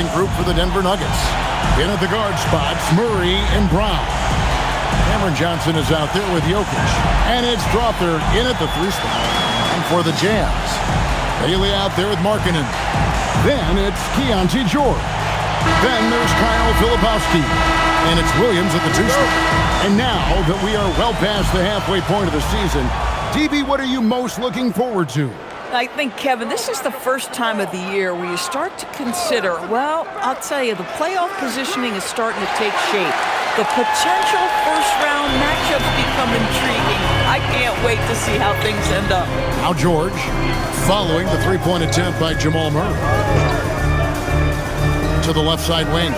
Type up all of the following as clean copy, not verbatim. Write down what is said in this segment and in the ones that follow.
starting group for the Denver Nuggets. In at the guard spots, Murray and Brown. Cameron Johnson is out there with Jokic. And it's Rother in at the 3 spot. And for the Jazz, Bailey out there with Markkanen. Then it's Keontae George. Then there's Kyle Filipowski. And it's Williams at the 2 spot. And now that we are well past the halfway point of the season, DB, what are you most looking forward to? I think, Kevin, this is the first time of the year where you start to consider, well, I'll tell you, the playoff positioning is starting to take shape. The potential first-round matchups become intriguing. I can't wait to see how things end up. Now George, following the three-point attempt by Jamal Murray. To the left side wing.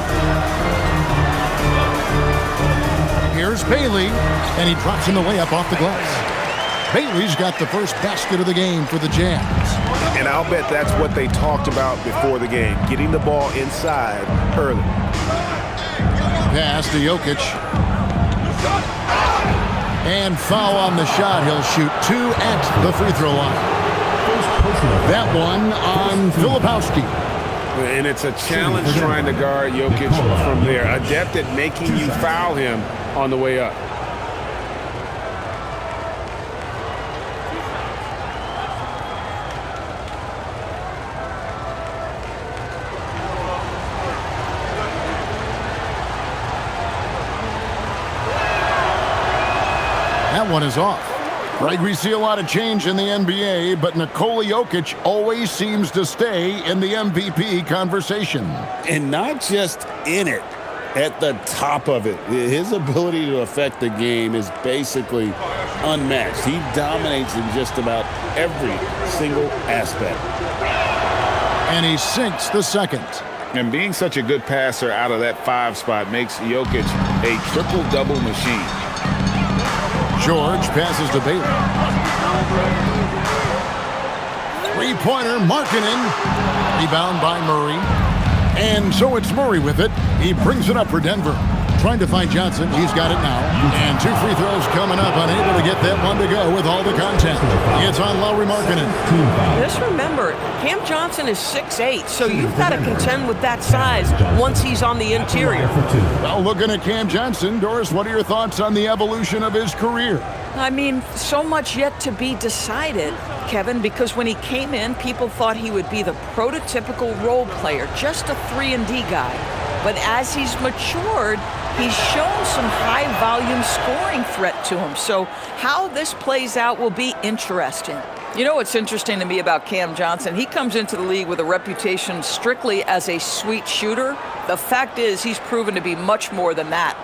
Here's Bailey, and he drops in the layup off the glass. Bailey's got the first basket of the game for the Jazz. And I'll bet that's what they talked about before the game, getting the ball inside early. Pass to Jokic. And foul on the shot. He'll shoot 2 at the free throw line. That one on Filipowski. And it's a challenge trying to guard Jokic from there. Adept at making you foul him on the way up. That one is off. Right, we see a lot of change in the NBA, but Nikola Jokic always seems to stay in the MVP conversation. And not just in it, at the top of it. His ability to affect the game is basically unmatched. He dominates in just about every single aspect. And he sinks the second. And being such a good passer out of that 5 spot makes Jokic a triple-double machine. George passes to Bailey. Three-pointer, Markkanen. Rebound by Murray. And so it's Murray with it. He brings it up for Denver. Trying to find Johnson. He's got it now. And 2 free throws coming up. Unable to get that one to go with all the contact. It's on Lauri Markkanen. Just remember, Cam Johnson is 6'8", so you've got to contend with that size once he's on the interior. Well, looking at Cam Johnson, Doris, what are your thoughts on the evolution of his career? I mean, so much yet to be decided, Kevin, because when he came in, people thought he would be the prototypical role player, just a 3-and-D guy. But as he's matured, he's shown some high-volume scoring threat to him. So how this plays out will be interesting. You know what's interesting to me about Cam Johnson? He comes into the league with a reputation strictly as a sweet shooter. The fact is he's proven to be much more than that.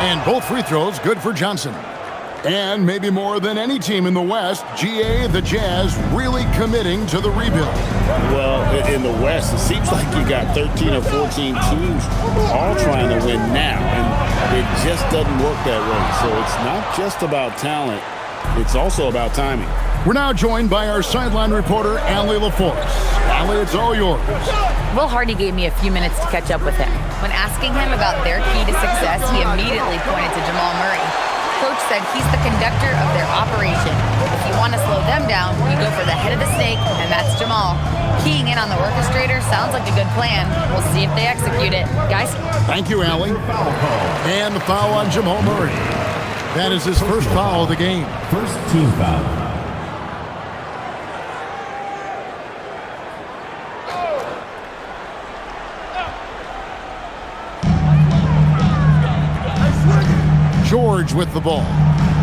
And both free throws good for Johnson. And maybe more than any team in the West, GA, the Jazz, really committing to the rebuild. Well, in the West, it seems like you got 13 or 14 teams all trying to win now, and it just doesn't work that way. So it's not just about talent, it's also about timing. We're now joined by our sideline reporter, Allie LaForce. Allie, it's all yours. Will Hardy gave me a few minutes to catch up with him. When asking him about their key to success, he immediately pointed to Jamal Murray. Coach said he's the conductor of their operation. If you want to slow them down, you go for the head of the snake, and that's Jamal. Keying in on the orchestrator sounds like a good plan. We'll see if they execute it. Guys? Thank you, Allie. And the foul on Jamal Murray. That is his first foul of the game. First team foul. George with the ball.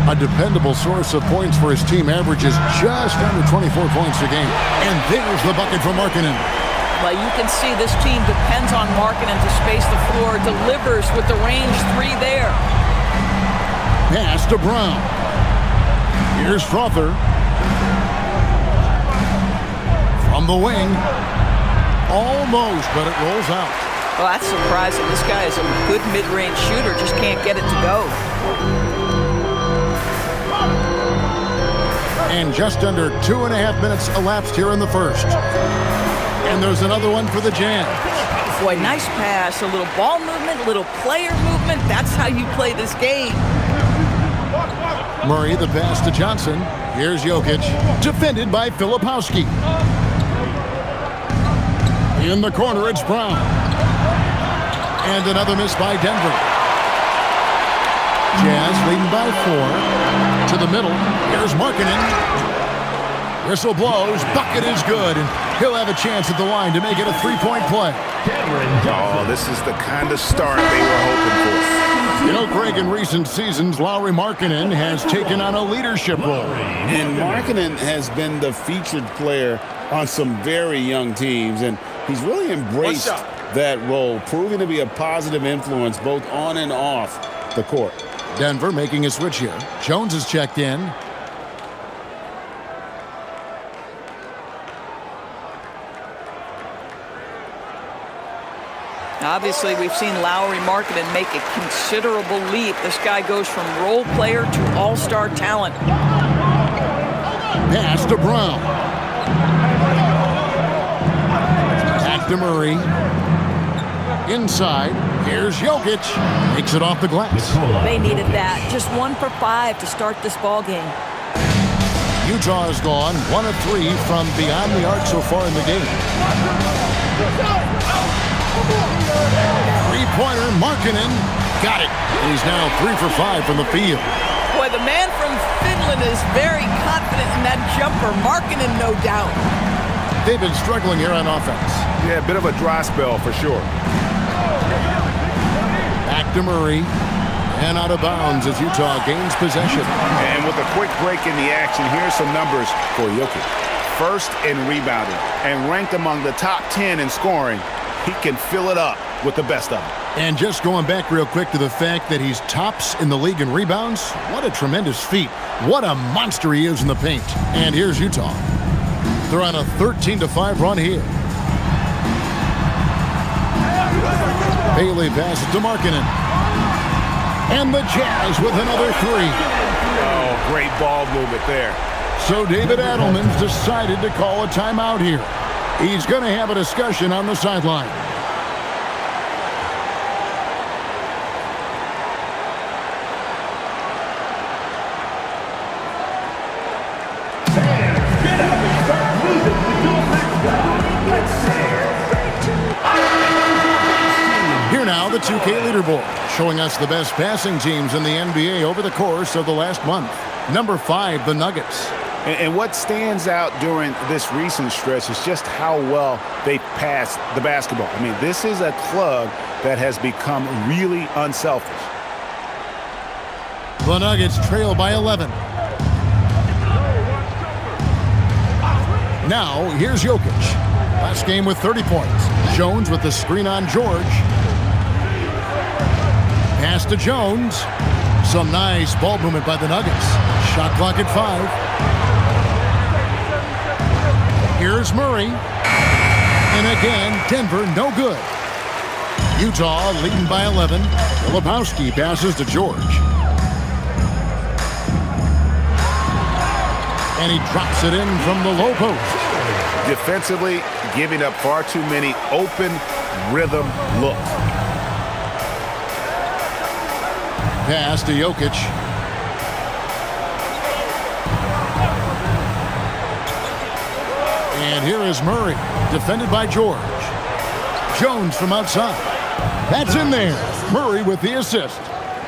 A dependable source of points for his team, averages just under 24 points a game. And there's the bucket for Markkanen. Well, you can see this team depends on Markkanen to space the floor, delivers with the range 3 there. Pass to Brown. Here's Rother. From the wing. Almost, but it rolls out. Well, that's surprising. This guy is a good mid-range shooter, just can't get it to go. And just under 2.5 minutes elapsed here in the first. And there's another one for the Jazz. Boy, nice pass, a little ball movement, a little player movement. That's how you play this game. Murray, the pass to Johnson. Here's Jokic, defended by Filipowski. In the corner, it's Brown. And another miss by Denver. Jazz leading by 4. To the middle, here's Markkanen. Whistle blows, bucket is good, and he'll have a chance at the line to make it a 3-point play. Oh, this is the kind of start they were hoping for. You know, Greg, in recent seasons, Lauri Markkanen has taken on a leadership role. And Markkanen has been the featured player on some very young teams, and he's really embraced that role, proving to be a positive influence both on and off the court. Denver making a switch here. Jones is checked in. Obviously, we've seen Lauri Markkanen make a considerable leap. This guy goes from role player to all-star talent. Pass to Brown. Back to Murray. Inside. Here's Jokic. Makes it off the glass. They needed that. Just 1 for 5 to start this ball game. Utah has gone 1 of 3 from beyond the arc so far in the game. Three-pointer, Markkanen. Got it. And he's now 3 for 5 from the field. Boy, the man from Finland is very confident in that jumper. Markkanen, no doubt. They've been struggling here on offense. Yeah, a bit of a dry spell for sure. Back to Murray. And out of bounds as Utah gains possession. And with a quick break in the action, here's some numbers for Jokic. First in rebounding and ranked among the top 10 in scoring. He can fill it up with the best of them. And just going back real quick to the fact that he's tops in the league in rebounds, what a tremendous feat. What a monster he is in the paint. And here's Utah. They're on a 13-5 run here. Bailey passes to Markkanen. And the Jazz with another 3. Oh, great ball movement there. So David Adelman's decided to call a timeout here. He's going to have a discussion on the sideline. Here now, the 2K leaderboard, showing us the best passing teams in the NBA over the course of the last month. Number 5, the Nuggets. And what stands out during this recent stretch is just how well they passed the basketball. I mean, this is a club that has become really unselfish. The Nuggets trail by 11. Now, here's Jokic. Last game with 30 points. Jones with the screen on George. Pass to Jones. Some nice ball movement by the Nuggets. Shot clock at 5. Here's Murray. And again, Denver no good. Utah leading by 11. Filipowski passes to George. And he drops it in from the low post. Defensively, giving up far too many open rhythm looks. Pass to Jokic. And here is Murray, defended by George. Jones from outside. That's in there. Murray with the assist.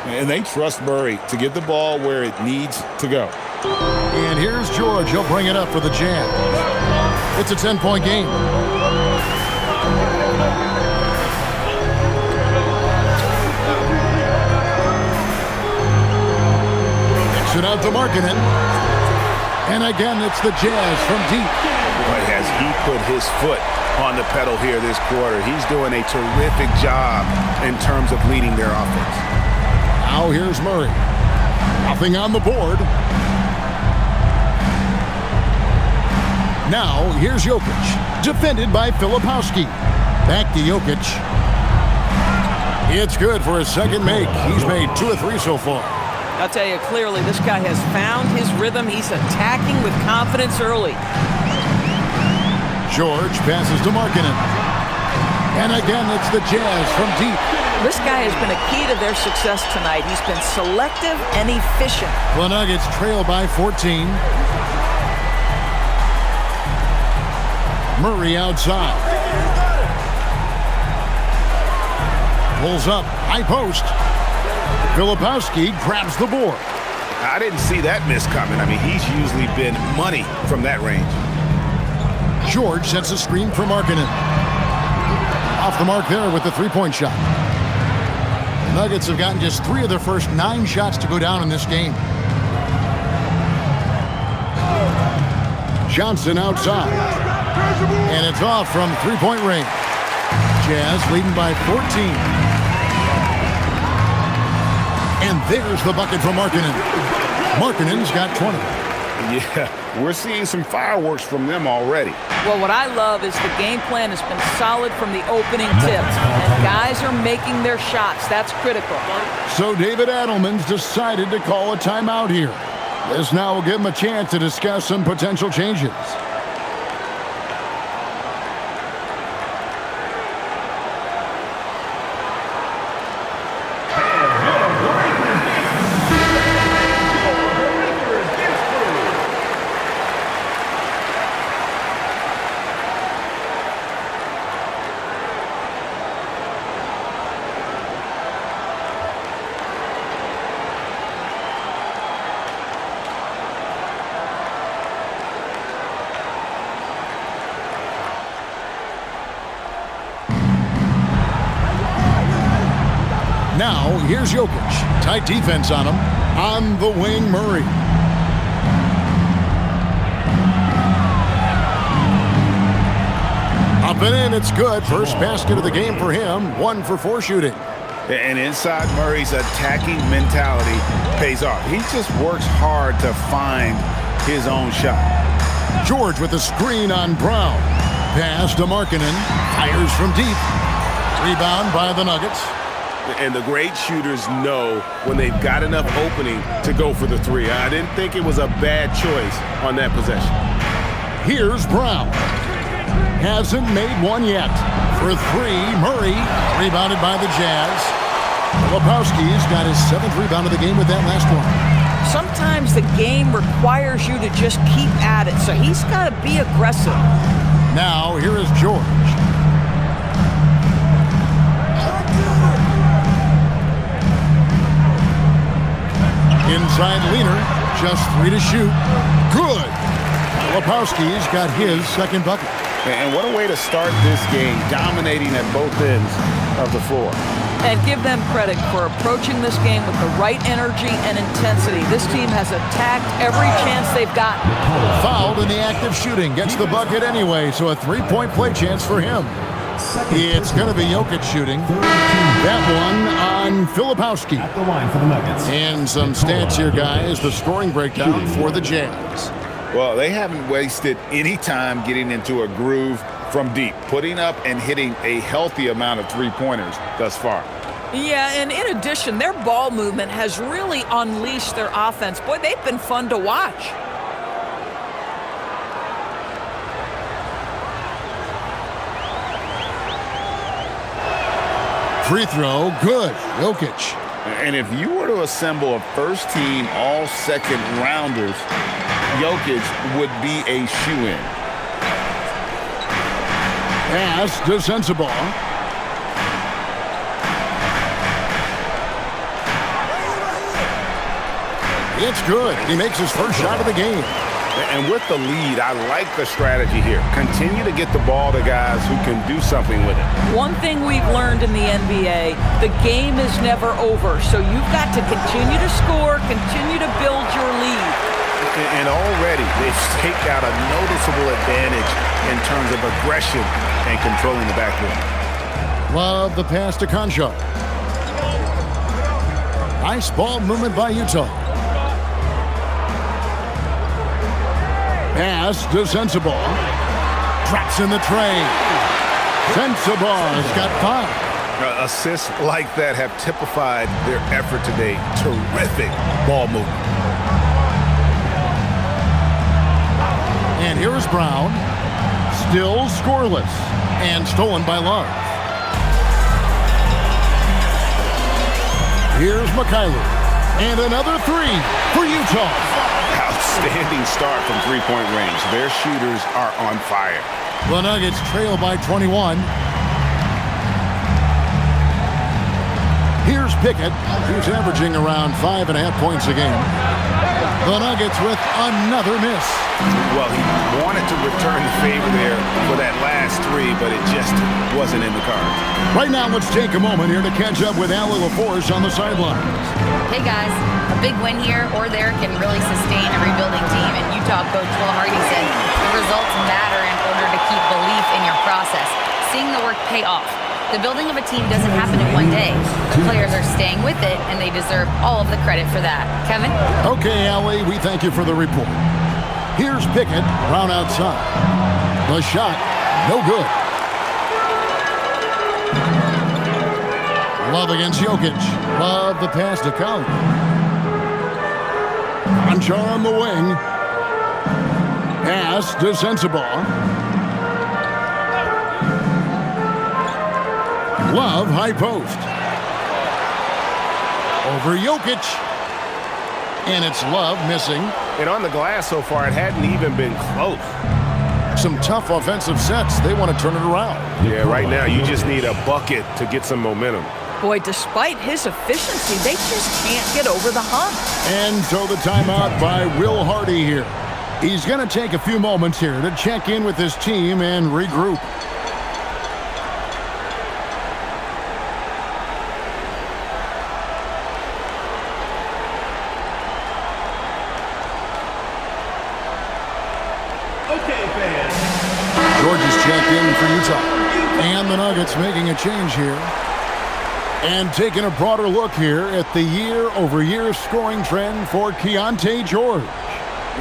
And they trust Murray to get the ball where it needs to go. And here's George. He'll bring it up for the Jazz. It's a 10-point game. It out to Markkanen. And again, it's the Jazz from deep. Boy, has he put his foot on the pedal here this quarter. He's doing a terrific job in terms of leading their offense. Now here's Murray. Nothing on the board. Now here's Jokic. Defended by Filipowski. Back to Jokic. It's good for his second make. He's made 2 or 3 so far. I'll tell you clearly, this guy has found his rhythm. He's attacking with confidence early. George passes to Markkanen. And again, it's the Jazz from deep. This guy has been a key to their success tonight. He's been selective and efficient. The Nuggets trail by 14. Murray outside. Pulls up, high post. Filipowski grabs the board. I didn't see that miss coming. I mean, he's usually been money from that range. George sets a screen for Markkanen. Off the mark there with the three-point shot. The Nuggets have gotten just 3 of their first 9 shots to go down in this game. Johnson outside. And it's off from three-point range. Jazz leading by 14. And there's the bucket from Markkanen. Markkanen's got 20. Yeah, we're seeing some fireworks from them already. Well, what I love is the game plan has been solid from the opening tip. And guys are making their shots. That's critical. So David Adelman's decided to call a timeout here. This now will give him a chance to discuss some potential changes. Now, here's Jokic. Tight defense on him. On the wing, Murray. Up and in, it's good. First basket of the game for him. 1 for 4 shooting. And inside, Murray's attacking mentality pays off. He just works hard to find his own shot. George with the screen on Brown. Pass to Markkanen. Fires from deep. Rebound by the Nuggets. And the great shooters know when they've got enough opening to go for the three. I didn't think it was a bad choice on that possession. Here's Brown. Hasn't made one yet. For 3, Murray. Rebounded by the Jazz. Filipowski's got his 7th rebound of the game with that last one. Sometimes the game requires you to just keep at it, so he's got to be aggressive. Now, here is George. Inside leaner, just 3 to shoot. Good. Filipowski's got his 2nd bucket. And what a way to start this game, dominating at both ends of the floor. And give them credit for approaching this game with the right energy and intensity. This team has attacked every chance they've gotten. Fouled in the act of shooting. Gets the bucket anyway, so a 3-point play chance for him. It's going to be Jokic shooting. That one on Filipowski. At the line for the Nuggets. And some stats here, guys. The scoring breakdown for the Jazz. Well, they haven't wasted any time getting into a groove from deep, putting up and hitting a healthy amount of three-pointers thus far. Yeah, and in addition, their ball movement has really unleashed their offense. Boy, they've been fun to watch. Free throw, good. Jokic. And if you were to assemble a first-team all-second rounders, Jokic would be a shoo-in. Pass to Sensabaugh. It's good. He makes his first shot of the game. And with the lead, I like the strategy here. Continue to get the ball to guys who can do something with it. One thing we've learned in the NBA, the game is never over. So you've got to continue to score, continue to build your lead. And already they've staked out a noticeable advantage in terms of aggression and controlling the backcourt. Love the pass to Concho. Nice ball movement by Utah. Pass to Sensabaugh. Drops in the tray. Sensabaugh's got 5. Assists like that have typified their effort today. Terrific ball movement. And here's Brown. Still scoreless. And stolen by Love. Here's Mikhail. And another three for Utah. Outstanding start from three-point range. Their shooters are on fire. The Nuggets trail by 21. Here's Pickett, who's averaging around 5.5 points a game. The Nuggets with another miss. Well, he wanted to return the favor there for that last three, but it just wasn't in the cards. Right now, let's take a moment here to catch up with Allie LaForce on the sidelines. Hey guys, a big win here or there can really sustain a rebuilding team, and Utah coach Will Hardy said the results matter in order to keep belief in your process, seeing the work pay off. The building of a team doesn't happen in one day. The players are staying with it, and they deserve all of the credit for that. Kevin? Okay, Allie, we thank you for the report. Here's Pickett, round outside. The shot, no good. Love against Jokic. Love the pass to Collier. Conchar on the wing. Pass to Sensabaugh. Love, high post. Over Jokic. And it's Love missing. And on the glass so far, it hadn't even been close. Some tough offensive sets. They want to turn it around. Yeah, right now you just need a bucket to get some momentum. Boy, despite his efficiency, they just can't get over the hump. And so the timeout by Will Hardy here. He's going to take a few moments here to check in with his team and regroup. Georgia's checked in for Utah. And the Nuggets making a change here. And taking a broader look here at the year-over-year scoring trend for Keontae George.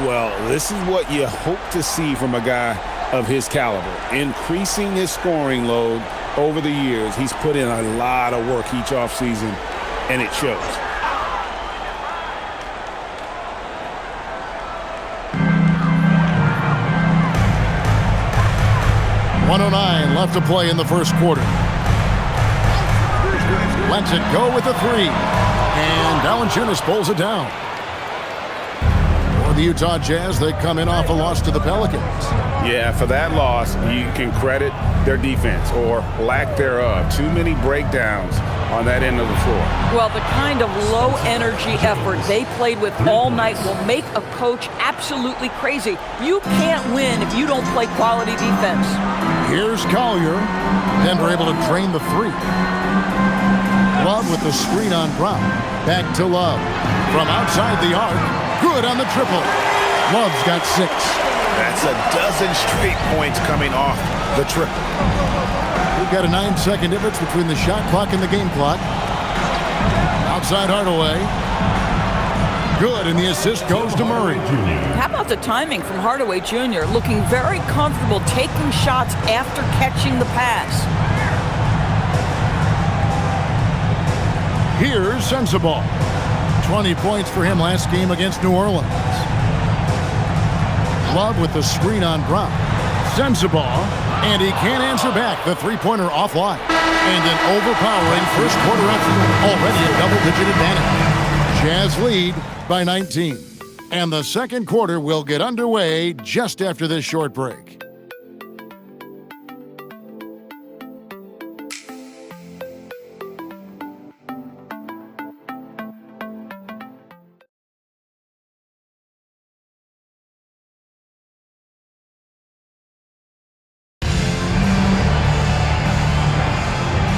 Well, this is what you hope to see from a guy of his caliber. Increasing his scoring load over the years. He's put in a lot of work each offseason, and it shows. .109 left to play in the first quarter. Lets it go with a three. And Valanciunas pulls it down. For the Utah Jazz, they come in off a loss to the Pelicans. Yeah, for that loss, you can credit their defense or lack thereof. Too many breakdowns on that end of the floor. Well, the kind of low-energy effort they played with all night will make a coach absolutely crazy. You can't win if you don't play quality defense. Here's Collier. Denver able to drain the three. Love with the screen on Brown. Back to Love. From outside the arc. Good on the triple. Love's got 6. That's a dozen straight points coming off the triple. We've got a 9-second difference between the shot clock and the game clock. Outside Hardaway. Good, and the assist goes to Murray. How about the timing from Hardaway Jr. looking very comfortable taking shots after catching the pass. Here's Sensabaugh. 20 points for him last game against New Orleans. Love with the screen on Brown. Sensabaugh, and he can't answer back. The three-pointer offline. And an overpowering first quarter effort. Already a double-digit advantage. Jazz lead by 19. And the second quarter will get underway just after this short break.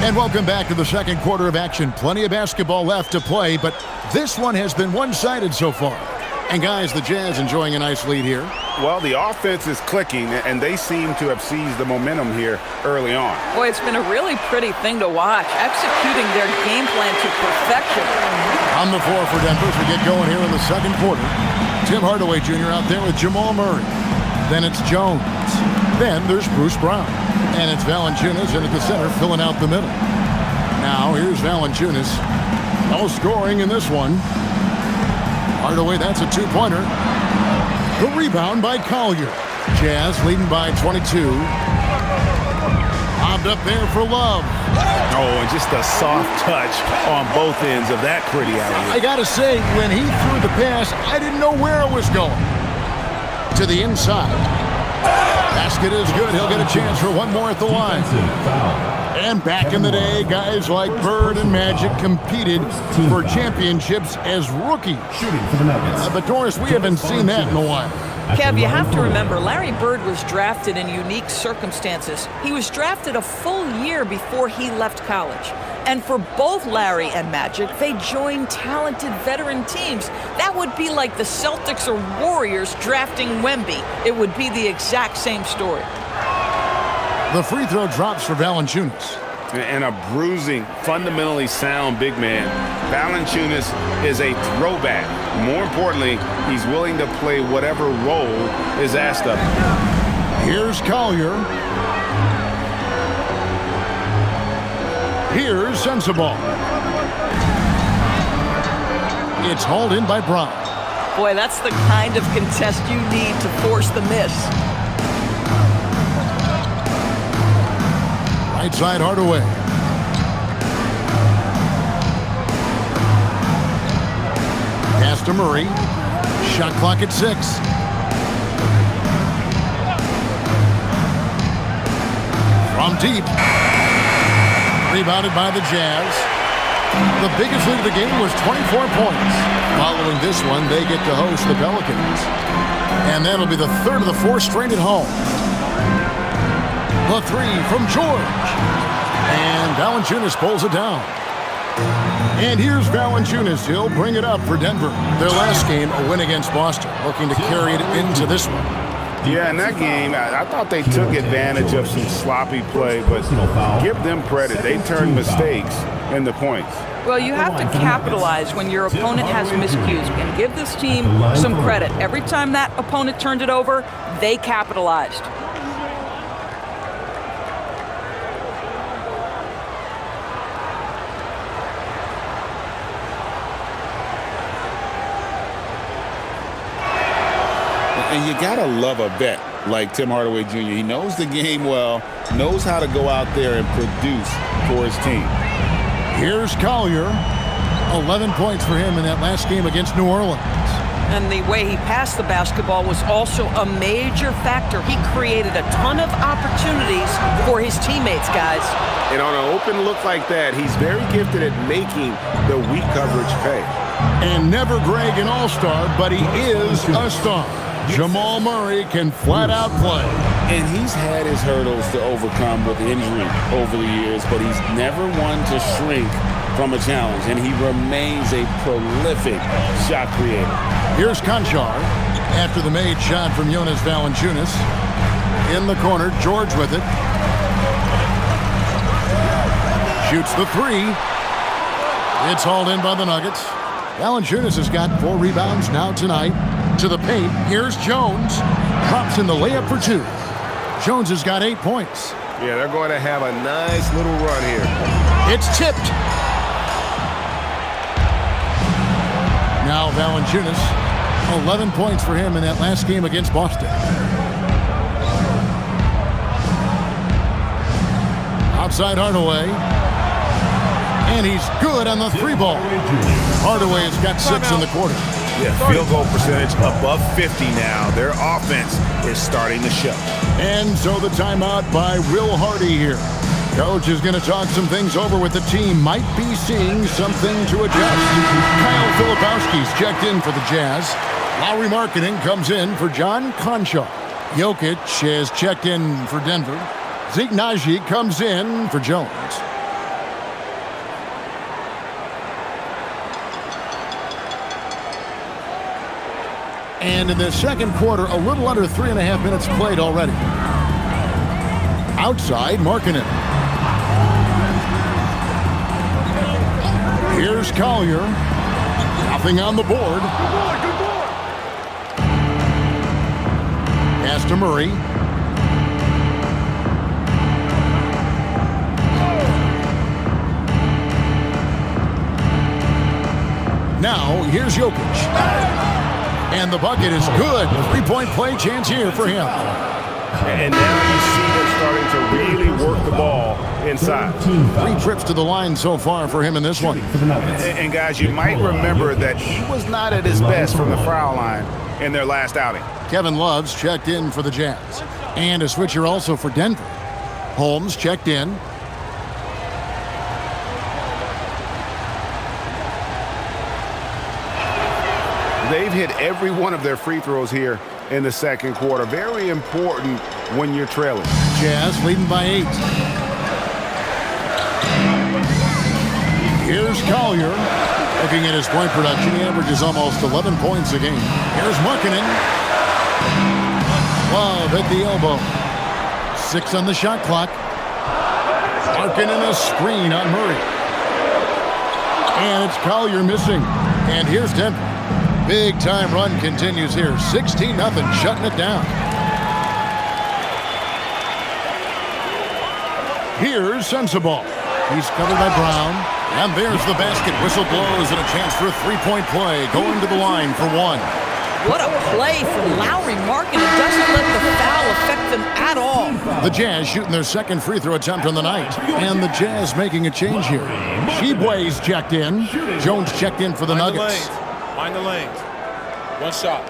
And welcome back to the second quarter of action. Plenty of basketball left to play, but this one has been one-sided so far. And guys, the Jazz enjoying a nice lead here. Well, the offense is clicking, and they seem to have seized the momentum here early on. Boy, it's been a really pretty thing to watch, executing their game plan to perfection. On the floor for Denver as we get going here in the second quarter. Tim Hardaway Jr. out there with Jamal Murray. Then it's Jones. Then there's Bruce Brown. And it's Valanciunas in at the center, filling out the middle. Now here's Valanciunas. No scoring in this one. Hardaway, that's a two-pointer. The rebound by Collier. Jazz leading by 22. Bobbed up there for Love. Oh, and just a soft touch on both ends of that pretty alley. I gotta say, when he threw the pass, I didn't know where it was going. To the inside. Basket is good. He'll get a chance for one more at the line. And back in the day, guys like Bird and Magic competed for championships as rookies. But Doris, we haven't seen that in a while. Kev, you have to remember, Larry Bird was drafted in unique circumstances. He was drafted a full year before he left college. And for both Larry and Magic, they joined talented veteran teams. That would be like the Celtics or Warriors drafting Wemby. It would be the exact same story. The free throw drops for Valanciunas. And a bruising, fundamentally sound big man. Valanciunas is a throwback. More importantly, he's willing to play whatever role is asked of him. Here's Collier. Here's Sensabaugh. It's hauled in by Brown. Boy, that's the kind of contest you need to force the miss. Right side, Hardaway. Pass to Murray. Shot clock at 6. From deep. Rebounded by the Jazz. The biggest lead of the game was 24 points. Following this one, they get to host the Pelicans. And that'll be the third of the 4 straight at home. The 3 from George. And Valanciunas pulls it down. And here's Valanciunas. He'll bring it up for Denver. Their last game, a win against Boston, looking to carry it into this one. Yeah, in that game, I thought they took advantage of some sloppy play, but give them credit. They turned mistakes into points. Well, you have to capitalize when your opponent has miscues, and give this team some credit. Every time that opponent turned it over, they capitalized. And you got to love a vet like Tim Hardaway Jr. He knows the game well, knows how to go out there and produce for his team. Here's Collier. 11 points for him in that last game against New Orleans. And the way he passed the basketball was also a major factor. He created a ton of opportunities for his teammates, guys. And on an open look like that, he's very gifted at making the weak coverage pay. And never Greg an all-star, but he is a star. Jamal Murray can flat out play. And he's had his hurdles to overcome with injury over the years, but he's never one to shrink from a challenge, and he remains a prolific shot creator. Here's Conchar after the made shot from Jonas Valanciunas. In the corner, George with it. Shoots the 3. It's hauled in by the Nuggets. Valanciunas has got 4 rebounds now tonight. To the paint, here's Jones. Drops in the layup for 2. Jones has got 8 points. Yeah, they're going to have a nice little run here. It's tipped. Now Valanciunas, 11 points for him in that last game against Boston. Outside Hardaway. And he's good on the 3-ball. Hardaway has got 6 in the quarter. Yeah, field goal percentage above 50 now. Their offense is starting to show. And so the timeout by Will Hardy here. Coach is going to talk some things over with the team. Might be seeing something to adjust. Kyle Filipowski's checked in for the Jazz. Lowry Marketing comes in for John Conchar. Jokic has checked in for Denver. Zeke Naji comes in for Jones. And in the second quarter, a little under 3.5 minutes played already. Outside, Markkanen. Here's Collier. Nothing on the board. Pass to Murray. Now, here's Jokic. And the bucket is good. 3-point play chance here for him. And now you see them starting to really work the ball inside. 3 trips to the line so far for him in this one. And guys, you might remember that he was not at his best from the foul line in their last outing. Kevin Love's checked in for the Jazz. And a switcher also for Denver. Holmes checked in. They've hit every one of their free throws here in the second quarter. Very important when you're trailing. Jazz leading by 8. Here's Collier. Looking at his point production, he averages almost 11 points a game. Here's Markkanen. Love at the elbow. 6 on the shot clock. Markkanen a screen on Murray. And it's Collier missing. And here's Denver. Big time run continues here. 16-0, shutting it down. Here's Sensabaugh. He's covered by Brown. And there's the basket. Whistle blows and a chance for a 3-point play. Going to the line for 1. What a play from Lowry Markkanen. It doesn't let the foul affect them at all. The Jazz shooting their second free throw attempt on the night. And the Jazz making a change here. Sheboy's checked in. Jones checked in for the Nuggets. Find the lanes. One shot.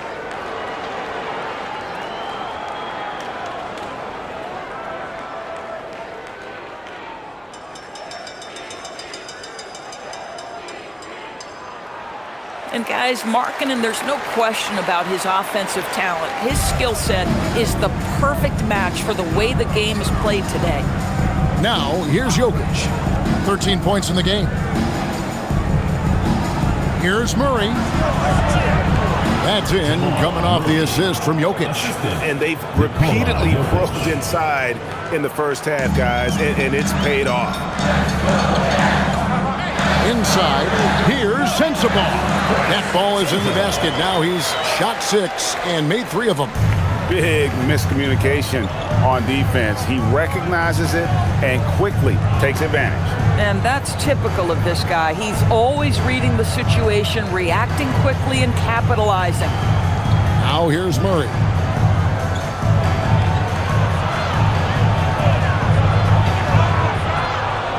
And guys, Markkanen, there's no question about his offensive talent. His skill set is the perfect match for the way the game is played today. Now, here's Jokic. 13 points in the game. Here's Murray. That's in, coming off the assist from Jokic. And they've repeatedly probed inside in the first half, guys, and it's paid off. Inside, here's Sensabaugh. That ball is in the basket. Now he's shot 6 and made 3 of them. Big miscommunication on defense. He recognizes it and quickly takes advantage. And that's typical of this guy. He's always reading the situation, reacting quickly, and capitalizing. Now here's Murray.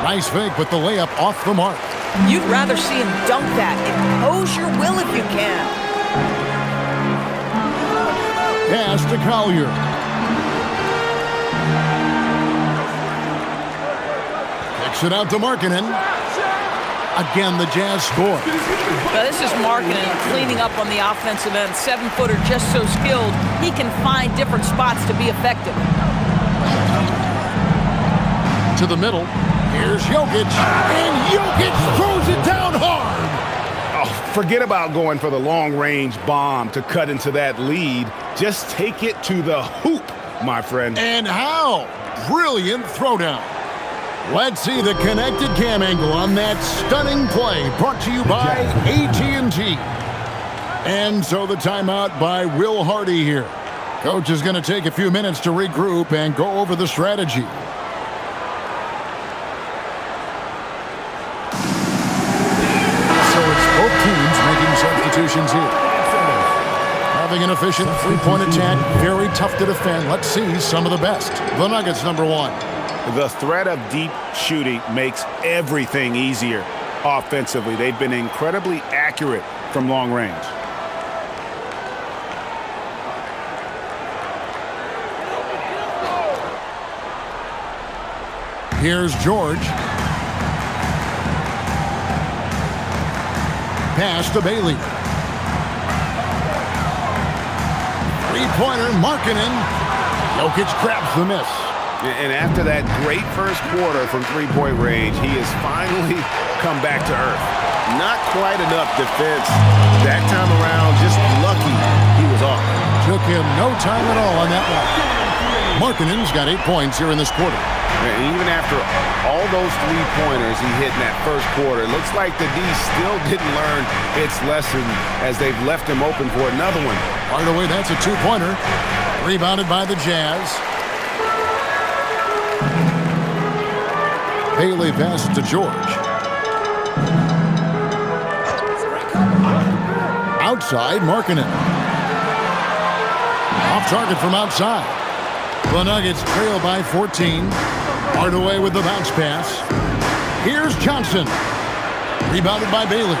Nice fake, but the layup off the mark. You'd rather see him dunk that. Impose your will if you can. Pass to Collier. Kicks it out to Markkanen. Again, the Jazz score. Now, this is Markkanen cleaning up on the offensive end. 7-footer just so skilled, he can find different spots to be effective. To the middle. Here's Jokic. And Jokic throws it down hard. Oh, forget about going for the long-range bomb to cut into that lead. Just take it to the hoop, my friend. And how? Brilliant throwdown. Let's see the connected cam angle on that stunning play, brought to you by AT&T. And so the timeout by Will Hardy here. Coach is going to take a few minutes to regroup and go over the strategy. So it's both teams making substitutions here. Having an efficient three-point attack, very tough to defend. Let's see some of the best. The Nuggets, number 1. The threat of deep shooting makes everything easier offensively. They've been incredibly accurate from long range. Here's George. Pass to Bailey. Three-pointer, Markkanen. Jokic grabs the miss. And after that great first quarter from three-point range, he has finally come back to earth. Not quite enough defense that time around. Just lucky he was off. Took him no time at all on that one. Markkanen's got 8 points here in this quarter. And even after all those three-pointers he hit in that first quarter, it looks like the D still didn't learn its lesson as they've left him open for another one. Right away, that's a two-pointer. Rebounded by the Jazz. Bailey passes to George. Outside, Markkanen. Off target from outside. The Nuggets trail by 14. Hardaway with the bounce pass. Here's Johnson. Rebounded by Bailey.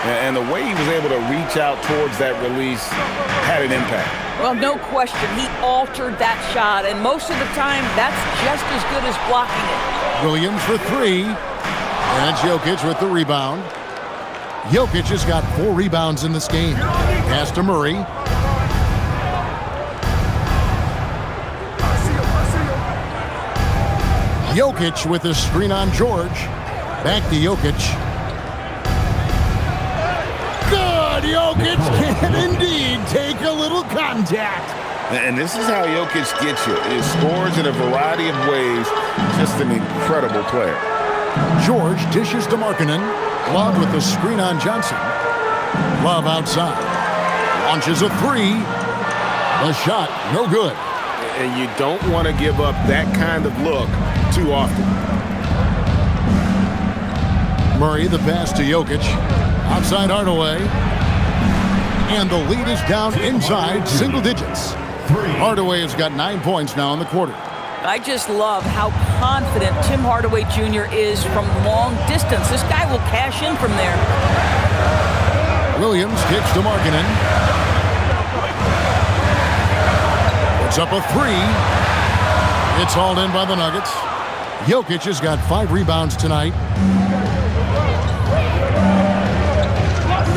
And the way he was able to reach out towards that release had an impact. Well, no question. He altered that shot, and most of the time, that's just as good as blocking it. Williams for three. And it's Jokic with the rebound. Jokic has got 4 rebounds in this game. Pass to Murray. Jokic with a screen on George. Back to Jokic. Good! Jokic can indeed take a little contact. And this is how Jokic gets you. He scores in a variety of ways. Just an incredible player. George dishes to Markkanen. Love with the screen on Johnson. Love outside. Launches a three. The shot, no good. And you don't want to give up that kind of look too often. Murray, the pass to Jokic. Outside Hardaway. And the lead is down inside single digits. Hardaway has got 9 points now in the quarter. I just love how confident Tim Hardaway Jr. is from long distance. This guy will cash in from there. Williams kicks to Markkanen. Puts up a three. It's hauled in by the Nuggets. Jokic has got 5 rebounds tonight.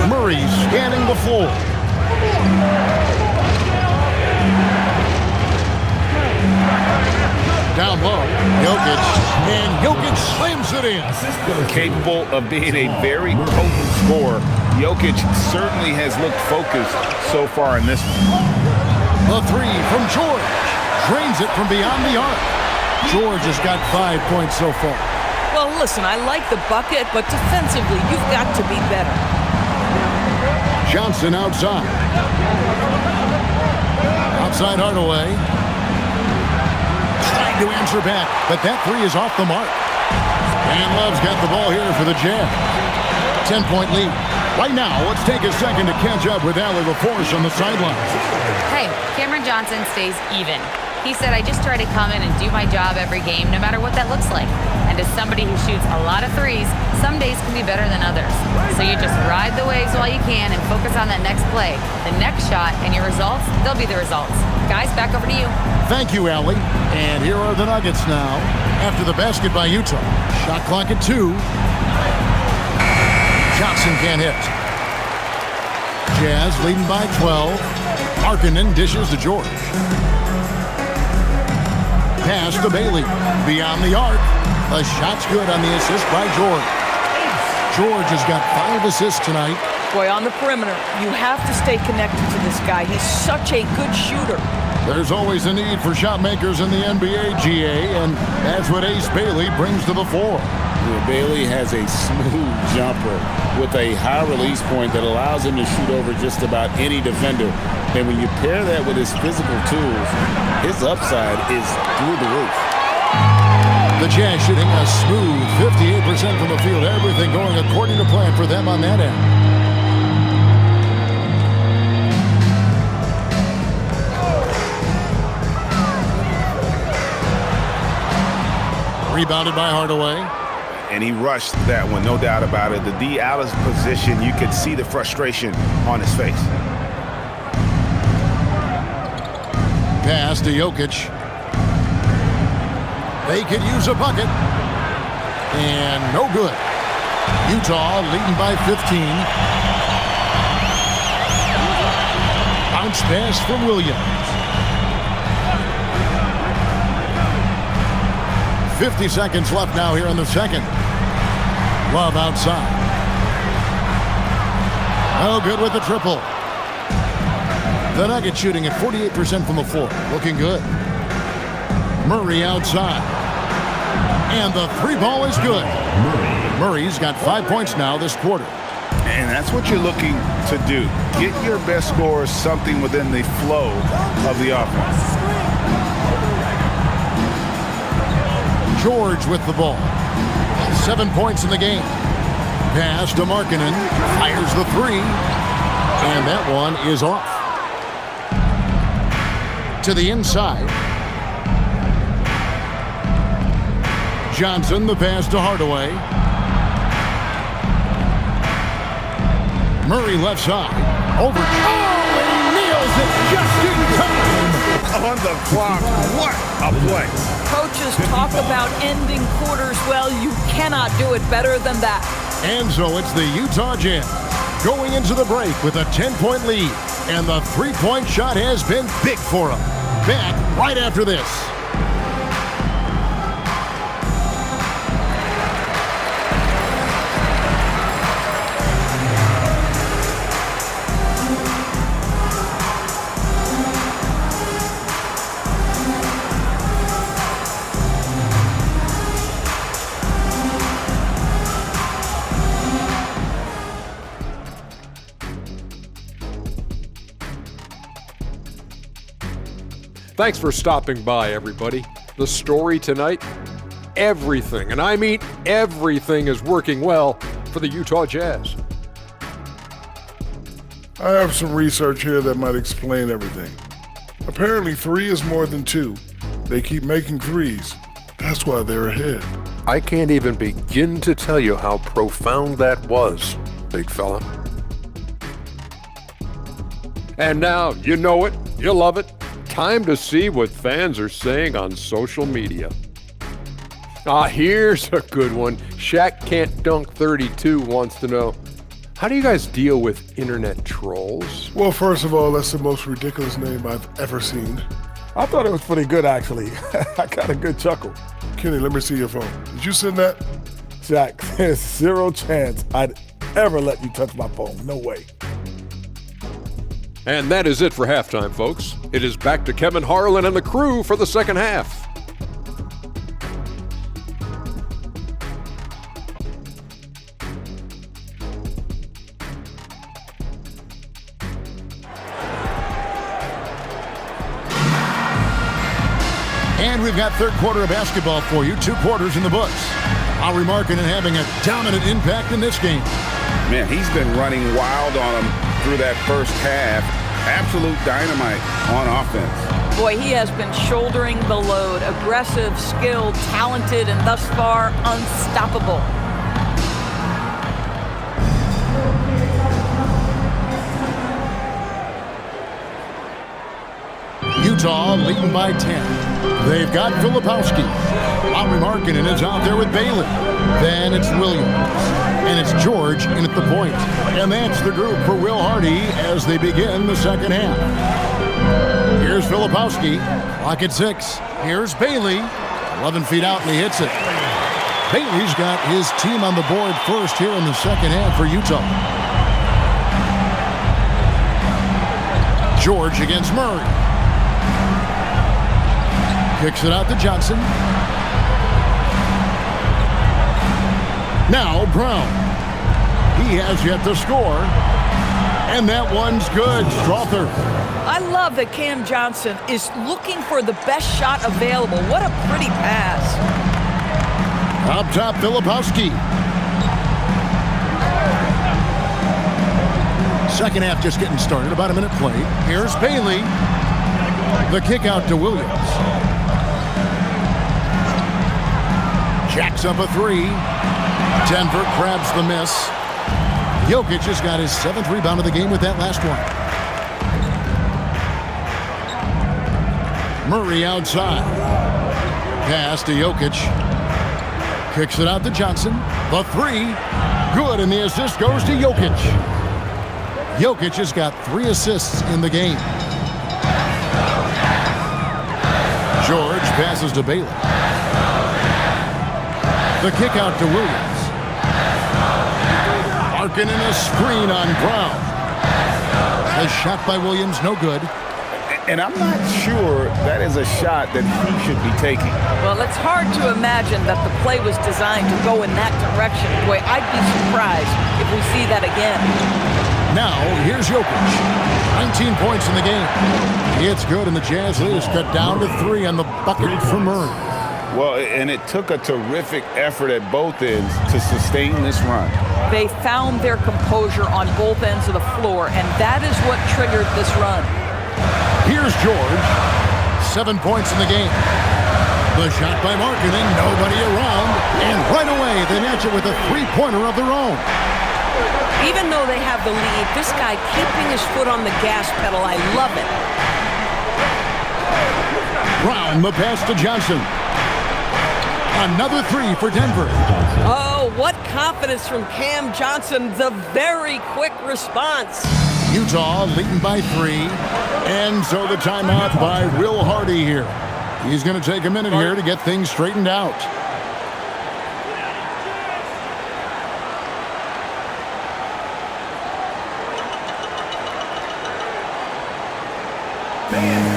Murray scanning the floor. Down low, Jokic, and Jokic slams it in. Capable of being a very potent scorer. Jokic certainly has looked focused so far in this one. The three from George. Drains it from beyond the arc. George has got 5 points so far. Well, listen, I like the bucket, but defensively, you've got to be better. Johnson outside. Outside Hardaway. Trying to answer back, but that three is off the mark. And Love's got the ball here for the Jazz. 10-point lead. Right now, let's take a second to catch up with Allie LaForce on the sideline. Hey, Cameron Johnson stays even. He said, I just try to come in and do my job every game, no matter what that looks like. And as somebody who shoots a lot of threes, some days can be better than others. So you just ride the waves while you can and focus on that next play. The next shot and your results, they'll be the results. Guys, back over to you. Thank you, Allie. And here are the Nuggets now after the basket by Utah. Shot clock at 2. Johnson can't hit. Jazz leading by 12. Markkanen dishes to George. Pass to Bailey. Beyond the arc. The shot's good on the assist by George. George has got 5 assists tonight. Boy, on the perimeter, you have to stay connected to this guy. He's such a good shooter. There's always a need for shot makers in the NBA, GA, and that's what Ace Bailey brings to the fore. Bailey has a smooth jumper with a high release point that allows him to shoot over just about any defender. And when you pair that with his physical tools, his upside is through the roof. The Jazz shooting a smooth 58% from the field. Everything going according to plan for them on that end. Rebounded by Hardaway. And he rushed that one, no doubt about it. The D. Alice position, you could see the frustration on his face. Pass to Jokic. They could use a bucket. And no good. Utah leading by 15. Bounce pass from Williams. 50 seconds left now here in the second. Love outside. Oh, good with the triple. The Nuggets shooting at 48% from the floor. Looking good. Murray outside. And the three ball is good. Murray's got 5 points now this quarter. And that's what you're looking to do. Get your best scorers something within the flow of the offense. George with the ball. 7 points in the game. Pass to Markkanen. Fires the three. And that one is off. To the inside. Johnson, the pass to Hardaway. Murray left side. Over. Oh, and he nails it just in time. On the clock. What a play. Coaches talk about ending quarters. Well, you cannot do it better than that. And so it's the Utah Jazz going into the break with a 10-point lead. And the three-point shot has been big for them. Back right after this. Thanks for stopping by, everybody. The story tonight, everything, and I mean everything, is working well for the Utah Jazz. I have some research here that might explain everything. Apparently 3 is more than 2. They keep making threes. That's why they're ahead. I can't even begin to tell you how profound that was, big fella. And now, you know it, you love it. Time to see what fans are saying on social media. Here's a good one. Shaq Can't Dunk 32 wants to know, how do you guys deal with internet trolls? Well, first of all, that's the most ridiculous name I've ever seen. I thought it was pretty good, actually. I got a good chuckle. Kenny, let me see your phone. Did you send that? Shaq, there's zero chance I'd ever let you touch my phone. No way. And that is it for halftime, folks. It is back to Kevin Harlan and the crew for the second half. And we've got third quarter of basketball for you. 2 quarters in the books. Lauri Markkanen having a dominant impact in this game. Man, he's been running wild on him through that first half. Absolute dynamite on offense. Boy, he has been shouldering the load. Aggressive, skilled, talented, and thus far unstoppable. Utah leading by 10. They've got Filipowski. Lauri Markkanen is out there with Bailey. Then it's Williams. And it's George in at the point. And that's the group for Will Hardy as they begin the second half. Here's Filipowski. Clock at 6. Here's Bailey. 11 feet out and he hits it. Bailey's got his team on the board first here in the second half for Utah. George against Murray. Kicks it out to Johnson. Now Brown. He has yet to score. And that one's good. Strother. I love that Cam Johnson is looking for the best shot available. What a pretty pass. Up top, Filipowski. Second half just getting started. About a minute played. Here's Bailey. The kick out to Williams. Jacks up a 3. Denver grabs the miss. Jokic has got his 7th rebound of the game with that last one. Murray outside. Pass to Jokic. Kicks it out to Johnson. The 3. Good, and the assist goes to Jokic. Jokic has got 3 assists in the game. George passes to Bailey. The kick out to Williams. Markkanen in a screen on Brown. The shot by Williams, no good. And I'm not sure that is a shot that he should be taking. Well, it's hard to imagine that the play was designed to go in that direction. Boy, I'd be surprised if we see that again. Now, here's Jokic. 19 points in the game. It's good, and the Jazz lead is cut down to 3 on the bucket for Murray. Well, and it took a terrific effort at both ends to sustain this run. They found their composure on both ends of the floor, and that is what triggered this run. Here's George. 7 points in the game. The shot by Markkanen, nobody around. And right away, they match it with a three-pointer of their own. Even though they have the lead, this guy keeping his foot on the gas pedal, I love it. Brown, the pass to Johnson. Another three for Denver. Oh, what confidence from Cam Johnson. The very quick response. Utah leading by 3. And so the timeout by Will Hardy here. He's going to take a minute here to get things straightened out. And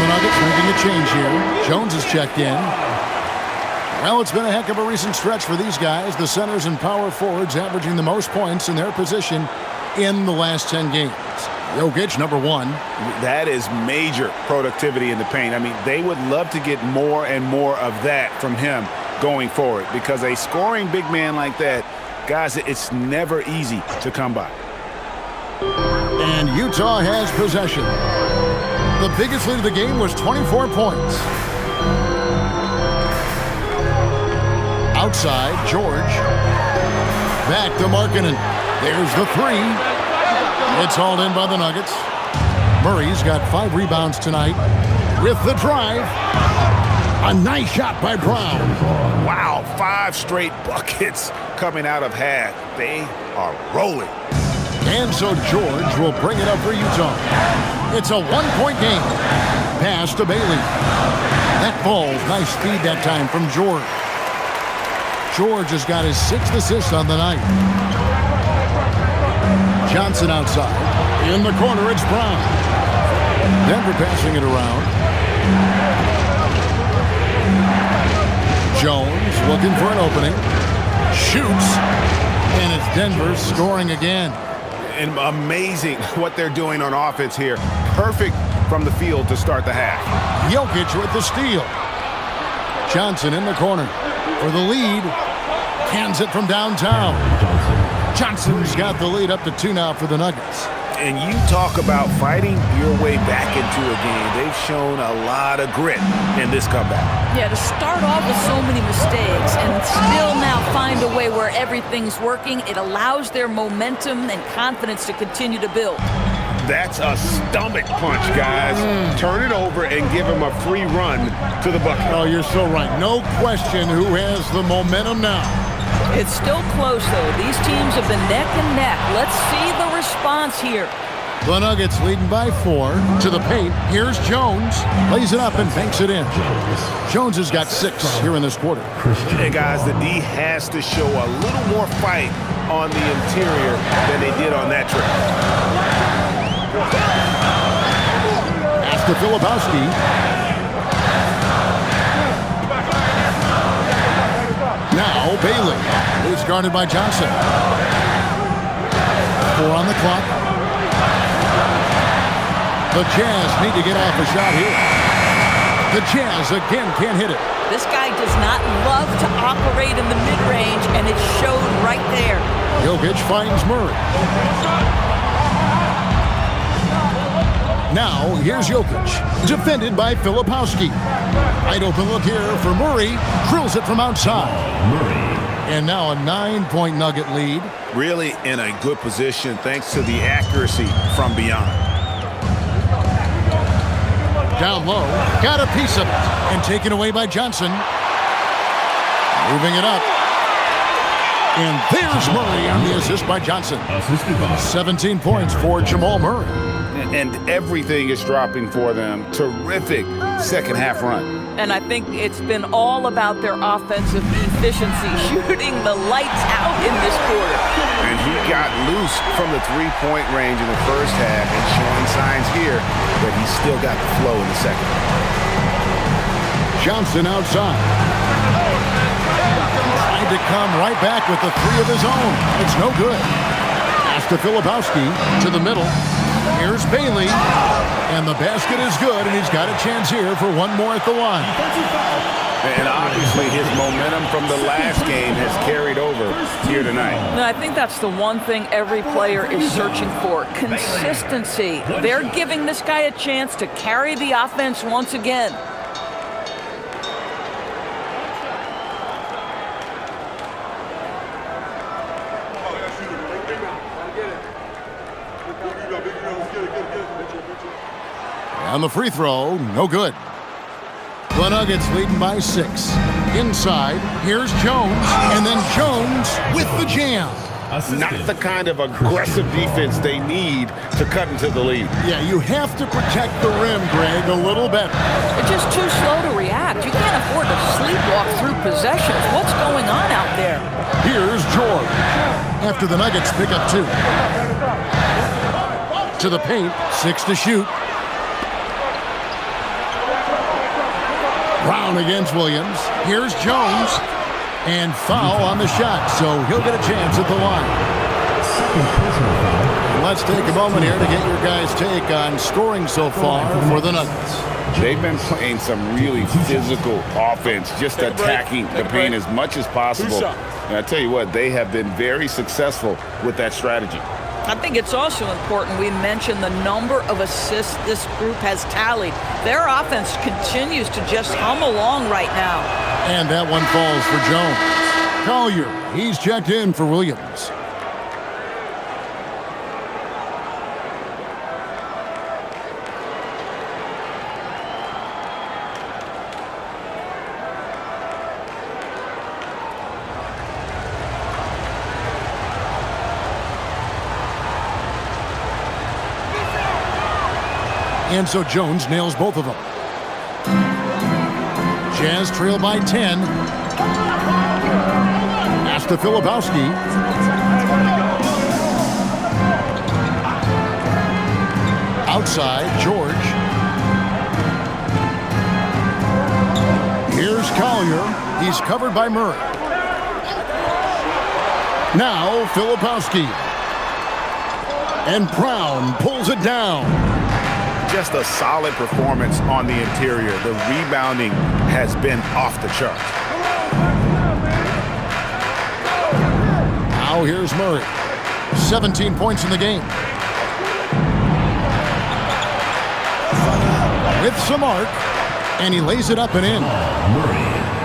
the Nuggets making a change here. Jones is checked in. Well, it's been a heck of a recent stretch for these guys. The centers and power forwards averaging the most points in their position in the last 10 games. Jokic, number 1. That is major productivity in the paint. I mean, they would love to get more and more of that from him going forward, because a scoring big man like that, guys, it's never easy to come by. And Utah has possession. The biggest lead of the game was 24 points. Outside, George. Back to Markkanen. There's the 3. It's hauled in by the Nuggets. Murray's got 5 rebounds tonight with the drive. A nice shot by Brown. Wow, 5 straight buckets coming out of half. They are rolling. And so George will bring it up for Utah. It's a 1-point game. Pass to Bailey. That ball's nice speed that time from George. George has got his 6th assist on the night. Johnson outside. In the corner, it's Brown. Denver passing it around. Jones looking for an opening. Shoots. And it's Denver scoring again. And amazing what they're doing on offense here. Perfect from the field to start the half. Jokic with the steal. Johnson in the corner for the lead. Hands it from downtown. Johnson's got the lead up to 2 now for the Nuggets. And you talk about fighting your way back into a game. They've shown a lot of grit in this comeback. Yeah, to start off with so many mistakes and still now find a way where everything's working, it allows their momentum and confidence to continue to build. That's a stomach punch, guys. Turn it over and give him a free run to the bucket. Oh, you're so right. No question who has the momentum now. It's still close, though. These teams have been neck and neck. Let's see the response here. The Nuggets leading by 4 to the paint. Here's Jones. Lays it up and banks it in. Jones has got 6 here in this quarter. Hey, guys, the D has to show a little more fight on the interior than they did on that trip. Pass to Filipowski. Now Bailey is guarded by Johnson. 4 on the clock. The Jazz need to get off a shot here. The Jazz again can't hit it. This guy does not love to operate in the mid-range, and it showed right there. Jokic finds Murray. Now here's Jokic, defended by Filipowski. Wide open look here for Murray. Drills it from outside. And now a 9-point Nugget lead. Really in a good position thanks to the accuracy from beyond. Down low, got a piece of it, and taken away by Johnson. Moving it up. And there's Murray on the assist by Johnson. 17 points for Jamal Murray. And everything is dropping for them. Terrific second half run. And I think it's been all about their offensive efficiency, shooting the lights out in this quarter. And he got loose from the three-point range in the first half and showing signs here that he's still got the flow in the second. Johnson outside. Trying to come right back with the 3 of his own. It's no good. Pass to Filipowski to the middle. Here's Bailey. And the basket is good, and he's got a chance here for one more at the line. And obviously his momentum from the last game has carried over here tonight. No, I think that's the one thing every player is searching for, consistency. They're giving this guy a chance to carry the offense once again. On the free throw, no good. The Nuggets leading by 6. Inside, here's Jones, and then Jones with the jam. Not the kind of aggressive defense they need to cut into the lead. Yeah, you have to protect the rim, Greg, a little better. They're just too slow to react. You can't afford to sleepwalk through possessions. What's going on out there? Here's George. After the Nuggets pick up 2. To the paint, 6 to shoot. Brown against Williams. Here's Jones. And foul on the shot, so he'll get a chance at the line. Let's take a moment here to get your guys' take on scoring so far for the Nuggets. They've been playing some really physical offense, just attacking the paint as much as possible. And I tell you what, they have been very successful with that strategy. I think it's also important we mention the number of assists this group has tallied. Their offense continues to just hum along right now. And that one falls for Jones. Collier, he's checked in for Williams. And so Jones nails both of them. Jazz trail by 10. Pass to Filipowski. Outside, George. Here's Collier. He's covered by Murray. Now, Filipowski. And Brown pulls it down. Just a solid performance on the interior. The rebounding has been off the charts. Now here's Murray. 17 points in the game. With some arc, and he lays it up and in.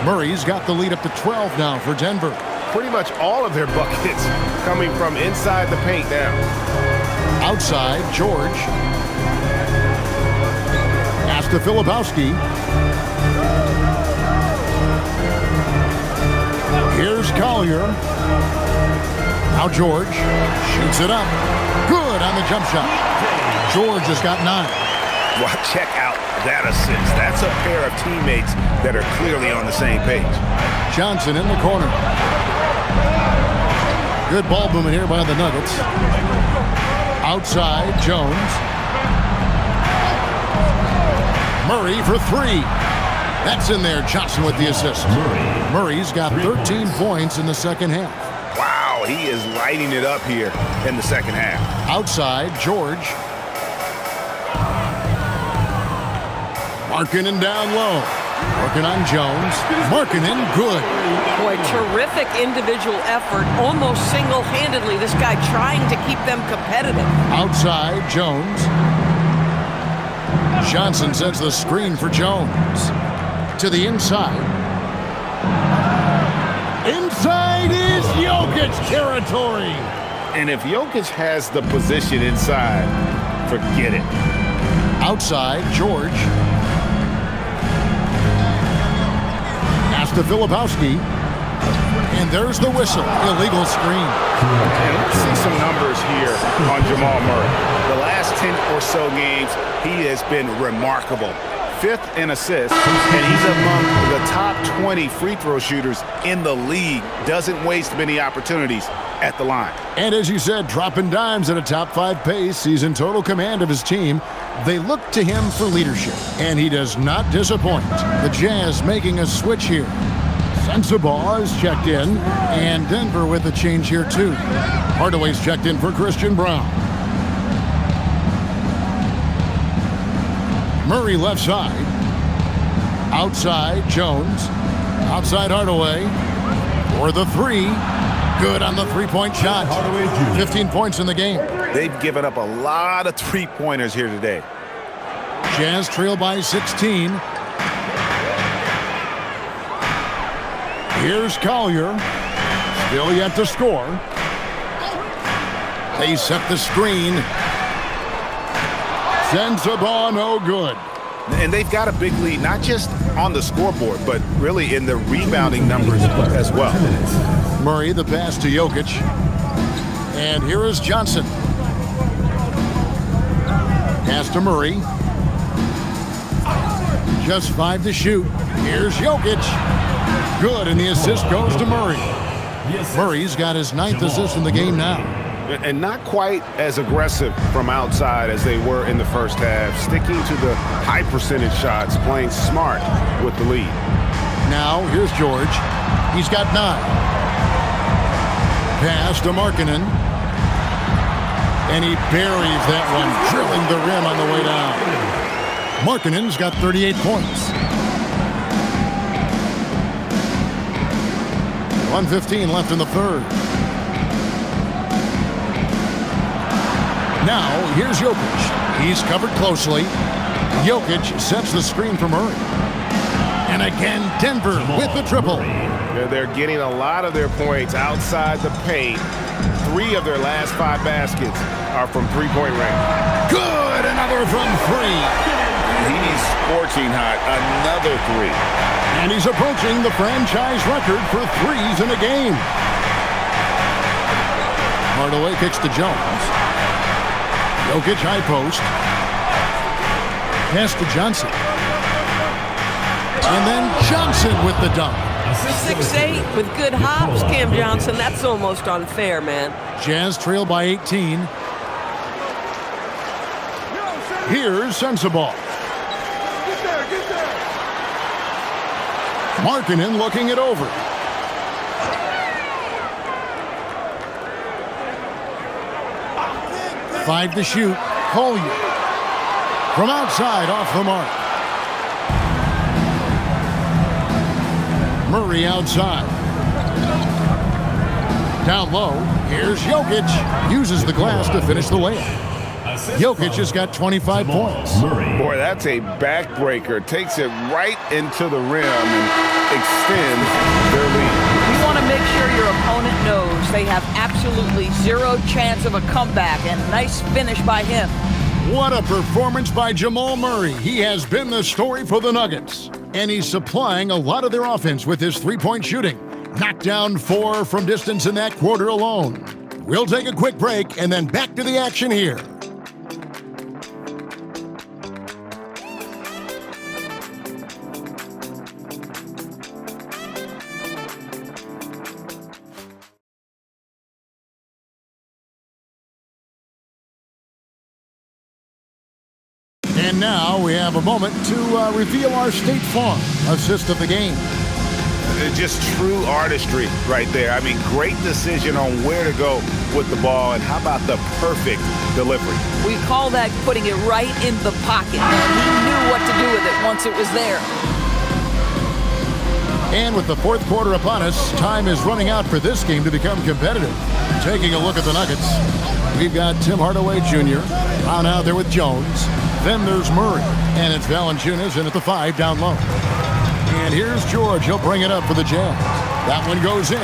Murray's got the lead up to 12 now for Denver. Pretty much all of their buckets coming from inside the paint now. Outside, George. Pass to Filipowski. Here's Collier. Now George shoots it up. Good on the jump shot. George has got 9. Well, check out that assist. That's a pair of teammates that are clearly on the same page. Johnson in the corner. Good ball movement here by the Nuggets. Outside, Jones. Murray for 3. That's in there. Johnson with the assist. Murray's got 13 points in the second half. Wow, he is lighting it up here in the second half. Outside, George. Markkanen down low. Working on Jones. Markkanen, good. Boy, terrific individual effort. Almost single-handedly, this guy trying to keep them competitive. Outside, Jones. Johnson sets the screen for Jones. To the inside. Inside is Jokic territory. And if Jokic has the position inside, forget it. Outside, George. Pass to Filipowski. And there's the whistle. Illegal screen. And let's see some numbers here on Jamal Murray. The last 10 or so games, he has been remarkable. 5th in assists, and he's among the top 20 free throw shooters in the league. Doesn't waste many opportunities at the line. And as you said, dropping dimes at a top 5 pace. He's in total command of his team. They look to him for leadership, and he does not disappoint. The Jazz making a switch here. Sensabaugh is checked in, and Denver with a change here too. Hardaway's checked in for Christian Brown. Murray left side. Outside, Jones. Outside Hardaway for the three. Good on the three-point shot. 15 points in the game. They've given up a lot of three-pointers here today. Jazz trail by 16. Here's Collier. Still yet to score. They set the screen. Sends the ball, no good. And they've got a big lead, not just on the scoreboard, but really in the rebounding numbers as well. Murray, the pass to Jokic. And here is Johnson. Pass to Murray. Just 5 to shoot. Here's Jokic. Good, and the assist goes to Murray. Murray's got his 9th assist in the game now. And not quite as aggressive from outside as they were in the first half, sticking to the high percentage shots, playing smart with the lead. Now, here's George. He's got 9. Pass to Markkanen. And he buries that one, drilling the rim on the way down. Markkanen's got 38 points. 1:15 left in the third. Now, here's Jokic. He's covered closely. Jokic sets the screen for Murray. And again, Denver with the triple. They're getting a lot of their points outside the paint. 3 of their last 5 baskets are from three-point range. Good, another from 3. He's scorching hot. Another 3. And he's approaching the franchise record for threes in a game. Hardaway kicks to Jones. Jokic high post. Pass to Johnson. And then Johnson with the dunk. 6'8" with good hops, Cam Johnson. That's almost unfair, man. Jazz trail by 18. Here's Sensabaugh. Markkanen looking it over. Five to shoot. Collier. From outside, off the mark. Murray outside. Down low. Here's Jokic. Uses the glass to finish the layup. Jokic has got 25 points. Boy, that's a backbreaker. Takes it right into the rim and extends their lead. You want to make sure your opponent knows they have absolutely zero chance of a comeback, and nice finish by him. What a performance by Jamal Murray. He has been the story for the Nuggets, and he's supplying a lot of their offense with his three-point shooting. Knocked down 4 from distance in that quarter alone. We'll take a quick break and then back to the action here. And now we have a moment to reveal our State Farm assist of the game. Just true artistry right there. I mean, great decision on where to go with the ball, and how about the perfect delivery? We call that putting it right in the pocket, man. He knew what to do with it once it was there. And with the fourth quarter upon us, time is running out for this game to become competitive. Taking a look at the Nuggets, we've got Tim Hardaway Jr. on out there with Jones. Then there's Murray, and it's Valanciunas in at the 5 down low. And here's George. He'll bring it up for the Jazz. That one goes in.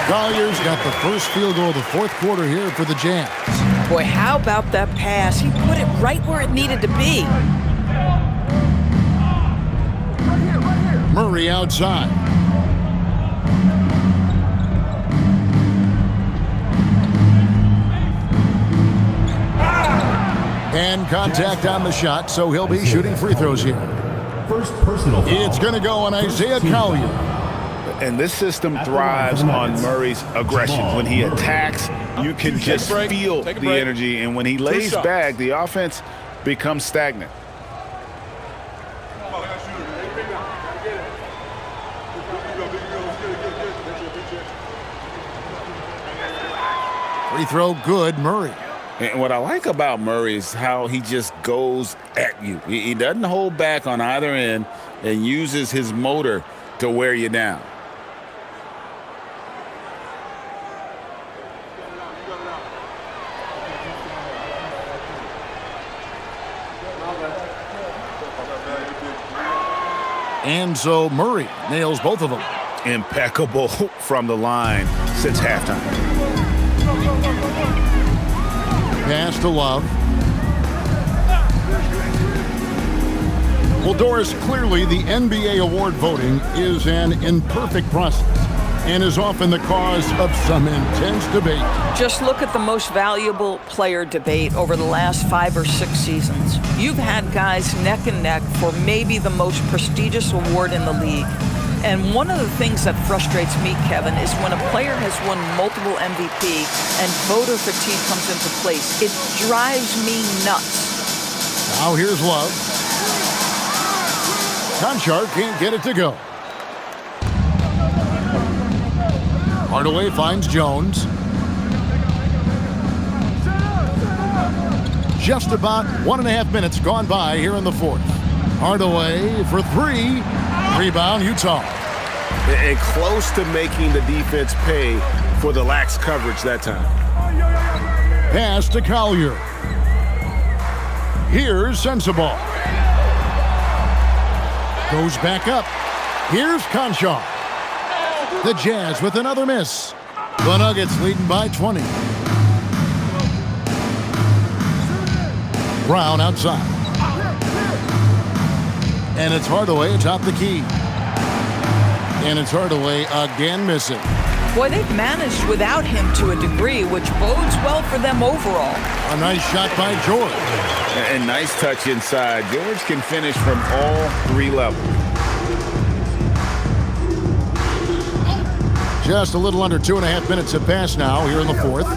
Collier's got the first field goal of the fourth quarter here for the Jazz. Boy, how about that pass? He put it right where it needed to be. Murray outside. And contact on the shot, so he'll be shooting free throws here. First personal foul. It's going to go on Isaiah Collier. And this system thrives on Murray's aggression. When he attacks, you can just feel the energy. And when he lays back, the offense becomes stagnant. Free throw good, Murray. And what I like about Murray is how he just goes at you. He doesn't hold back on either end and uses his motor to wear you down. And so Murray nails both of them. Impeccable from the line since halftime. Pass to Love. Well, Doris, clearly the NBA award voting is an imperfect process and is often the cause of some intense debate. Just look at the most valuable player debate over the last 5 or 6 seasons. You've had guys neck and neck for maybe the most prestigious award in the league. And one of the things that frustrates me, Kevin, is when a player has won multiple MVP and voter fatigue comes into place. It drives me nuts. Now here's Love. Conchar can't get it to go. Hardaway finds Jones. Just about 1.5 minutes gone by here in the fourth. Hardaway for 3. Rebound, Utah. And close to making the defense pay for the lax coverage that time. Pass to Collier. Here's Sensabaugh. Goes back up. Here's Conchar. The Jazz with another miss. The Nuggets leading by 20. Brown outside. And it's Hardaway atop the key. And it's Hardaway again missing. Boy, they've managed without him to a degree, which bodes well for them overall. A nice shot by George. And nice touch inside. George can finish from all 3 levels. Just a little under 2.5 minutes have passed now here in the fourth.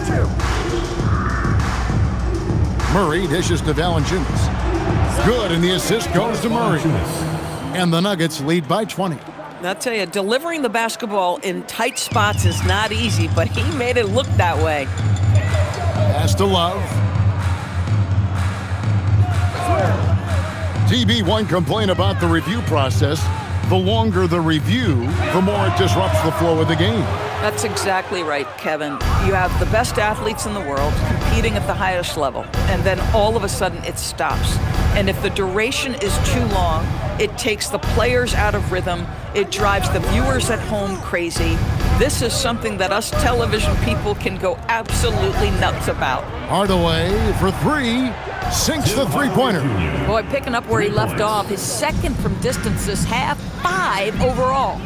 Murray dishes to Valanciunas. Good, and the assist goes to Murray. And the Nuggets lead by 20. I'll tell you, delivering the basketball in tight spots is not easy, but he made it look that way. Pass to Love. TB1 complain about the review process. The longer the review, the more it disrupts the flow of the game. That's exactly right, Kevin. You have the best athletes in the world competing at the highest level, and then all of a sudden it stops. And if the duration is too long, it takes the players out of rhythm. It drives the viewers at home crazy. This is something that us television people can go absolutely nuts about. Hardaway for 3. Sinks the three-pointer. Boy, picking up where he left off. His second from distance this half, 5 overall.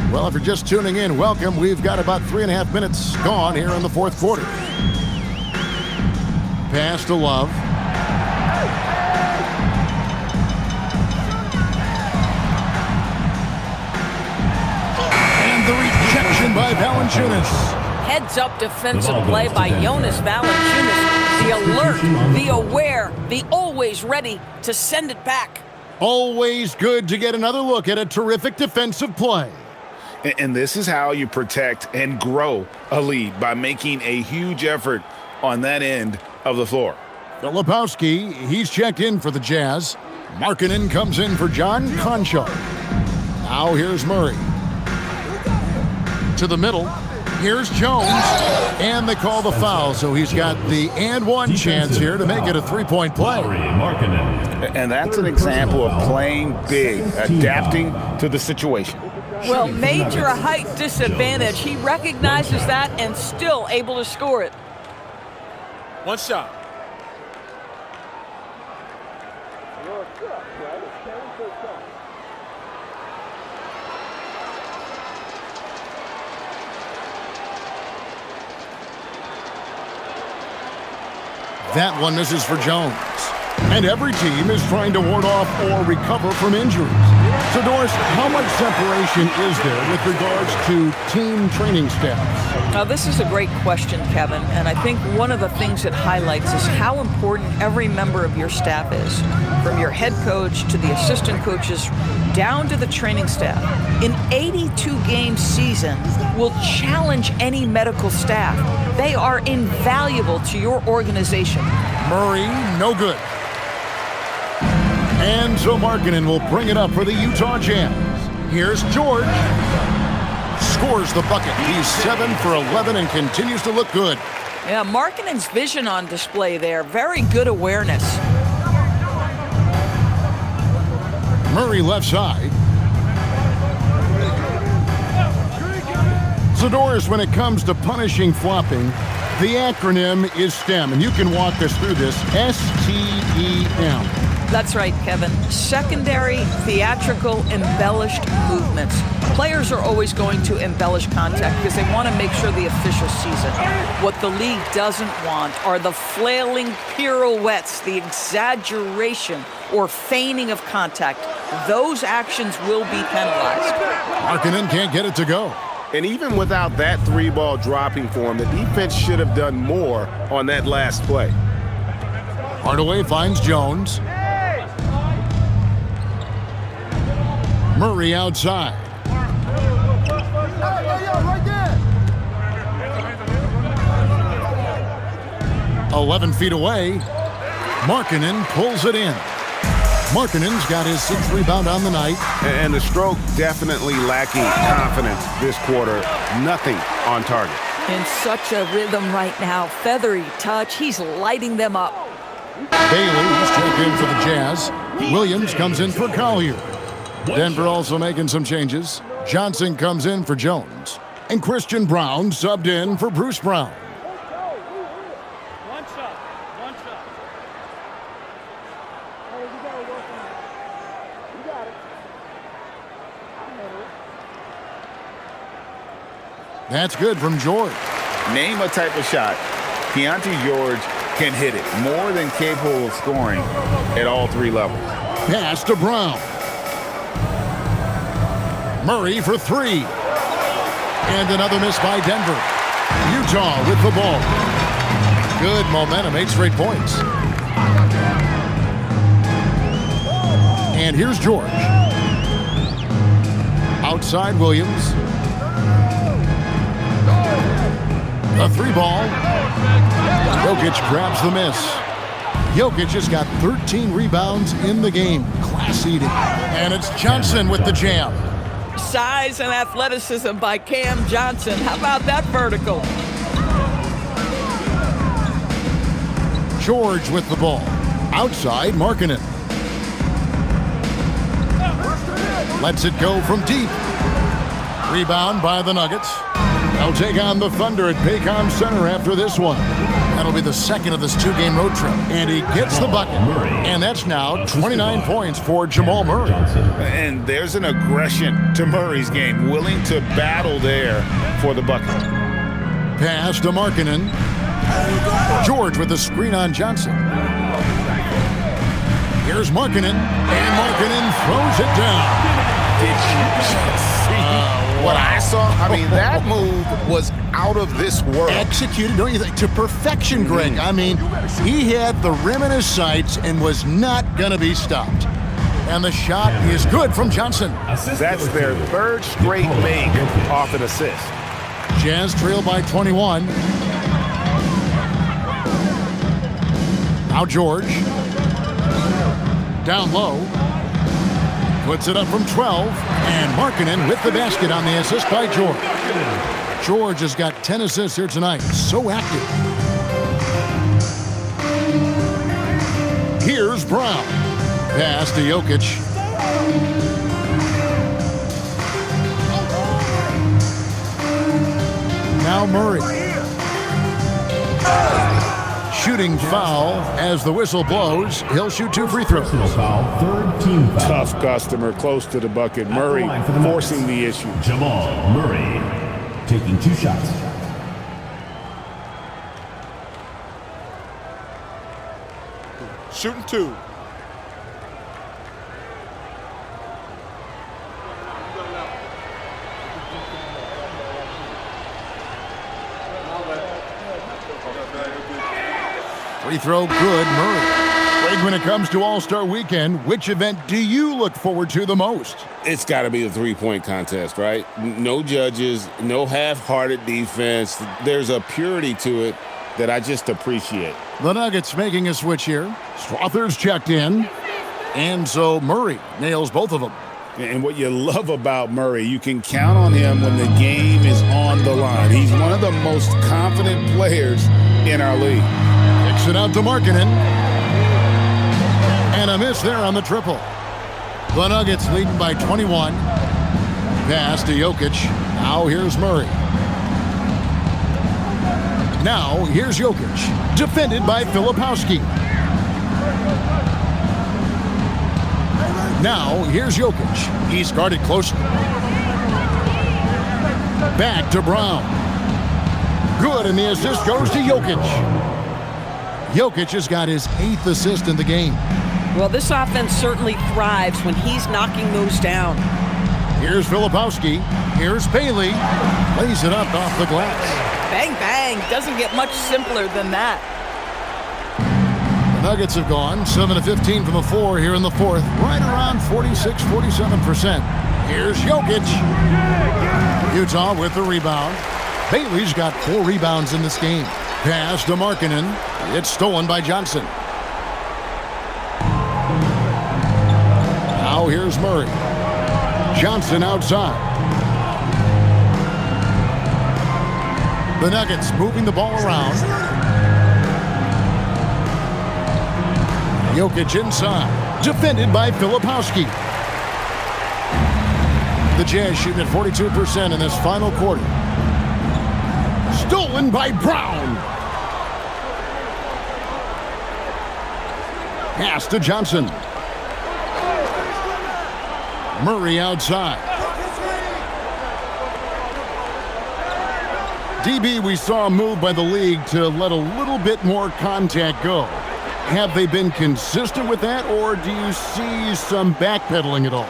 Well, if you're just tuning in, welcome. We've got about 3.5 minutes gone here in the fourth quarter. Pass to Love. And the rejection by Valanciunas. Heads-up defensive play by Jonas Valanciunas. The alert, the aware, the always ready to send it back. Always good to get another look at a terrific defensive play. And this is how you protect and grow a lead, by making a huge effort on that end of the floor. Filipowski, he's checked in for the Jazz. Markkanen comes in for John Conchar. Now here's Murray. To the middle. Here's Jones. And they call the foul, so he's got the and one chance here to make it a three-point play. And that's an example of playing big, adapting to the situation. Well, major height disadvantage. He recognizes that and still able to score it. 1 shot. That one misses for Jones. And every team is trying to ward off or recover from injuries. So, Doris, how much separation is there with regards to team training staff? Now, this is a great question, Kevin, and I think one of the things it highlights is how important every member of your staff is, from your head coach to the assistant coaches down to the training staff. An 82-game season will challenge any medical staff. They are invaluable to your organization. Murray, no good. And so Markkanen will bring it up for the Utah Jazz. Here's George. Scores the bucket. He's 7 for 11 and continues to look good. Yeah, Markkanen's vision on display there. Very good awareness. Murray left side. Zador's, when it comes to punishing flopping, the acronym is STEM, and you can walk us through this. STEM. That's right, Kevin. Secondary, theatrical, embellished movements. Players are always going to embellish contact because they want to make sure the official sees it. What the league doesn't want are the flailing pirouettes, the exaggeration or feigning of contact. Those actions will be penalized. Markkanen can't get it to go. And even without that 3-ball dropping for him, the defense should have done more on that last play. Hardaway finds Jones. Murray outside. 11 feet away. Markkanen pulls it in. Markkanen's got his 6th rebound on the night. And the stroke definitely lacking confidence this quarter. Nothing on target. In such a rhythm right now. Feathery touch. He's lighting them up. Bailey's checked in for the Jazz. Williams comes in for Collier. Denver also making some changes. Johnson comes in for Jones. And Christian Brown subbed in for Bruce Brown. That's good from George. Name a type of shot Keontae George can hit it. More than capable of scoring at all 3 levels. Pass to Brown. Murray for 3. And another miss by Denver. Utah with the ball. Good momentum, 8 straight points. And here's George. Outside Williams. A 3-ball. Jokic grabs the miss. Jokic has got 13 rebounds in the game. Class eating. And it's Johnson with the jam. Size and athleticism by Cam Johnson. How about that vertical? George with the ball. Outside Markkanen. Lets it go from deep. Rebound by the Nuggets. They'll take on the Thunder at Paycom Center after this one. That'll be the second of this 2-game road trip. And he gets the bucket. And that's now 29 points for Jamal Murray. And there's an aggression to Murray's game, willing to battle there for the bucket. Pass to Markkanen. George with the screen on Johnson. Here's Markkanen. And Markkanen throws it down. Did you just see what I saw? I mean, that move was out of this world. Executed, don't you think, to perfection, Greg. I mean, he had the rim in his sights and was not going to be stopped. And the shot is good from Johnson. That's their 3rd straight make off an assist. Jazz trail by 21. Now George. Down low. Puts it up from 12. And Markkanen with the basket on the assist by George. George has got 10 assists here tonight. So active. Here's Brown. Pass to Jokic. Now Murray. Shooting foul as the whistle blows. He'll shoot 2 free throws. Foul, 3rd team foul. Tough customer, close to the bucket. Murray forcing the issue. Jamal Murray taking 2 shots. Shooting 2. Free throw good, Murray. Greg, when it comes to All-Star Weekend, which event do you look forward to the most? It's got to be the 3-point contest, right? No judges, no half-hearted defense. There's a purity to it that I just appreciate. The Nuggets making a switch here. Strother's checked in. And so Murray nails both of them. And what you love about Murray, you can count on him when the game is on the line. He's one of the most confident players in our league. Kicks it out to Markkanen. And a miss there on the triple. The Nuggets leading by 21. Pass to Jokic. Now here's Murray. Now here's Jokic. Defended by Filipowski. Now here's Jokic. He's guarded closely. Back to Brown. Good, and the assist goes to Jokic. Jokic has got his 8th assist in the game. Well, this offense certainly thrives when he's knocking those down. Here's Filipowski. Here's Bailey. Lays it up off the glass. Bang, bang. Doesn't get much simpler than that. The Nuggets have gone 7 of 15 from the floor here in the fourth. Right around 46-47%. Here's Jokic. Utah with the rebound. Bailey's got 4 rebounds in this game. Pass to Markkanen. It's stolen by Johnson. Now here's Murray. Johnson outside. The Nuggets moving the ball around. Jokic inside. Defended by Filipowski. The Jazz shooting at 42% in this final quarter. Stolen by Brown. Pass to Johnson. Murray outside. DB, we saw a move by the league to let a little bit more contact go. Have they been consistent with that, or do you see some backpedaling at all?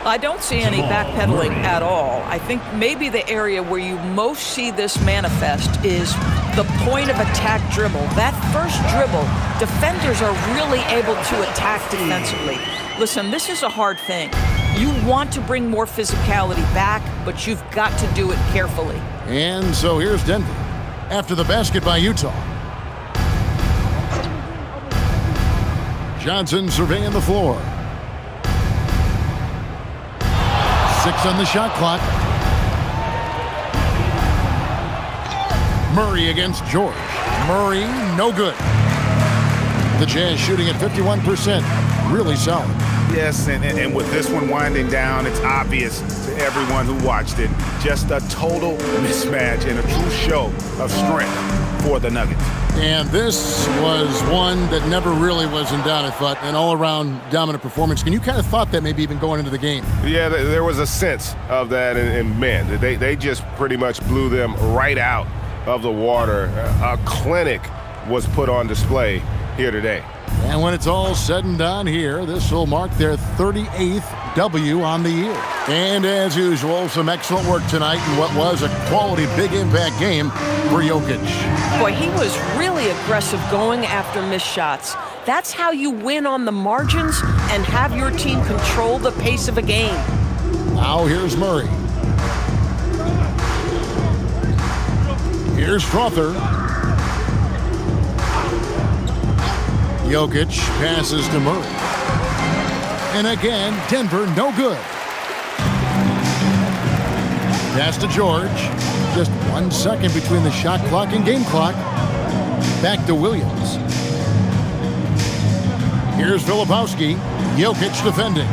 I don't see any backpedaling at all. I think maybe the area where you most see this manifest is the point of attack dribble. That first dribble, defenders are really able to attack defensively. Listen, this is a hard thing. You want to bring more physicality back, but you've got to do it carefully. And so here's Denver after the basket by Utah. Johnson surveying the floor. 6 on the shot clock. Murray against George. Murray, no good. The Jazz shooting at 51%. Really solid. Yes, and with this one winding down, it's obvious to everyone who watched it. Just a total mismatch and a true show of strength for the Nuggets. And this was one that never really was in doubt, I thought, an all-around dominant performance. And you kind of thought that maybe even going into the game. Yeah, there was a sense of that, and man, they just pretty much blew them right out of the water. A clinic was put on display here today. And when it's all said and done here, this will mark their 38th W on the year. And as usual, some excellent work tonight in what was a quality big impact game for Jokic. Boy, he was really aggressive going after missed shots. That's how you win on the margins and have your team control the pace of a game. Now here's Murray. Here's Strother. Jokic passes to Murray. And again, Denver no good. Pass to George. Just 1 second between the shot clock and game clock. Back to Williams. Here's Filipowski. Jokic defending.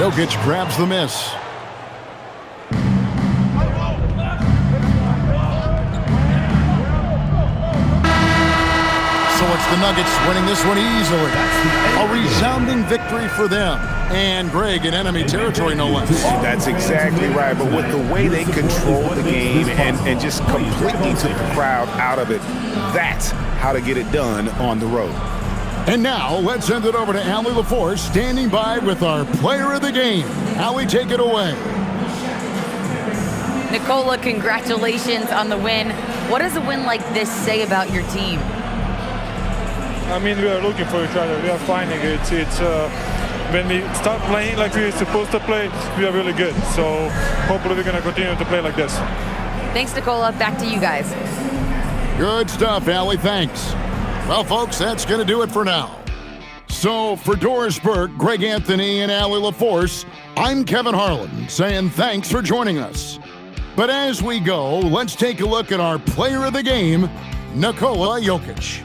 Jokic grabs the miss. So it's the Nuggets winning this one easily. A resounding victory for them. And Greg in enemy territory, no less. That's exactly right. But with the way they controlled the game and just completely took the crowd out of it, that's how to get it done on the road. And now let's send it over to Allie LaForce, standing by with our player of the game. Allie, take it away. Nicola, congratulations on the win. What does a win like this say about your team? I mean, we are looking for each other. We are finding it. It's when we start playing like we're supposed to play, we are really good. So hopefully we're going to continue to play like this. Thanks, Nicola. Back to you guys. Good stuff, Allie. Thanks. Well, folks, that's going to do it for now. So for Doris Burke, Greg Anthony, and Allie LaForce, I'm Kevin Harlan saying thanks for joining us. But as we go, let's take a look at our player of the game, Nikola Jokic.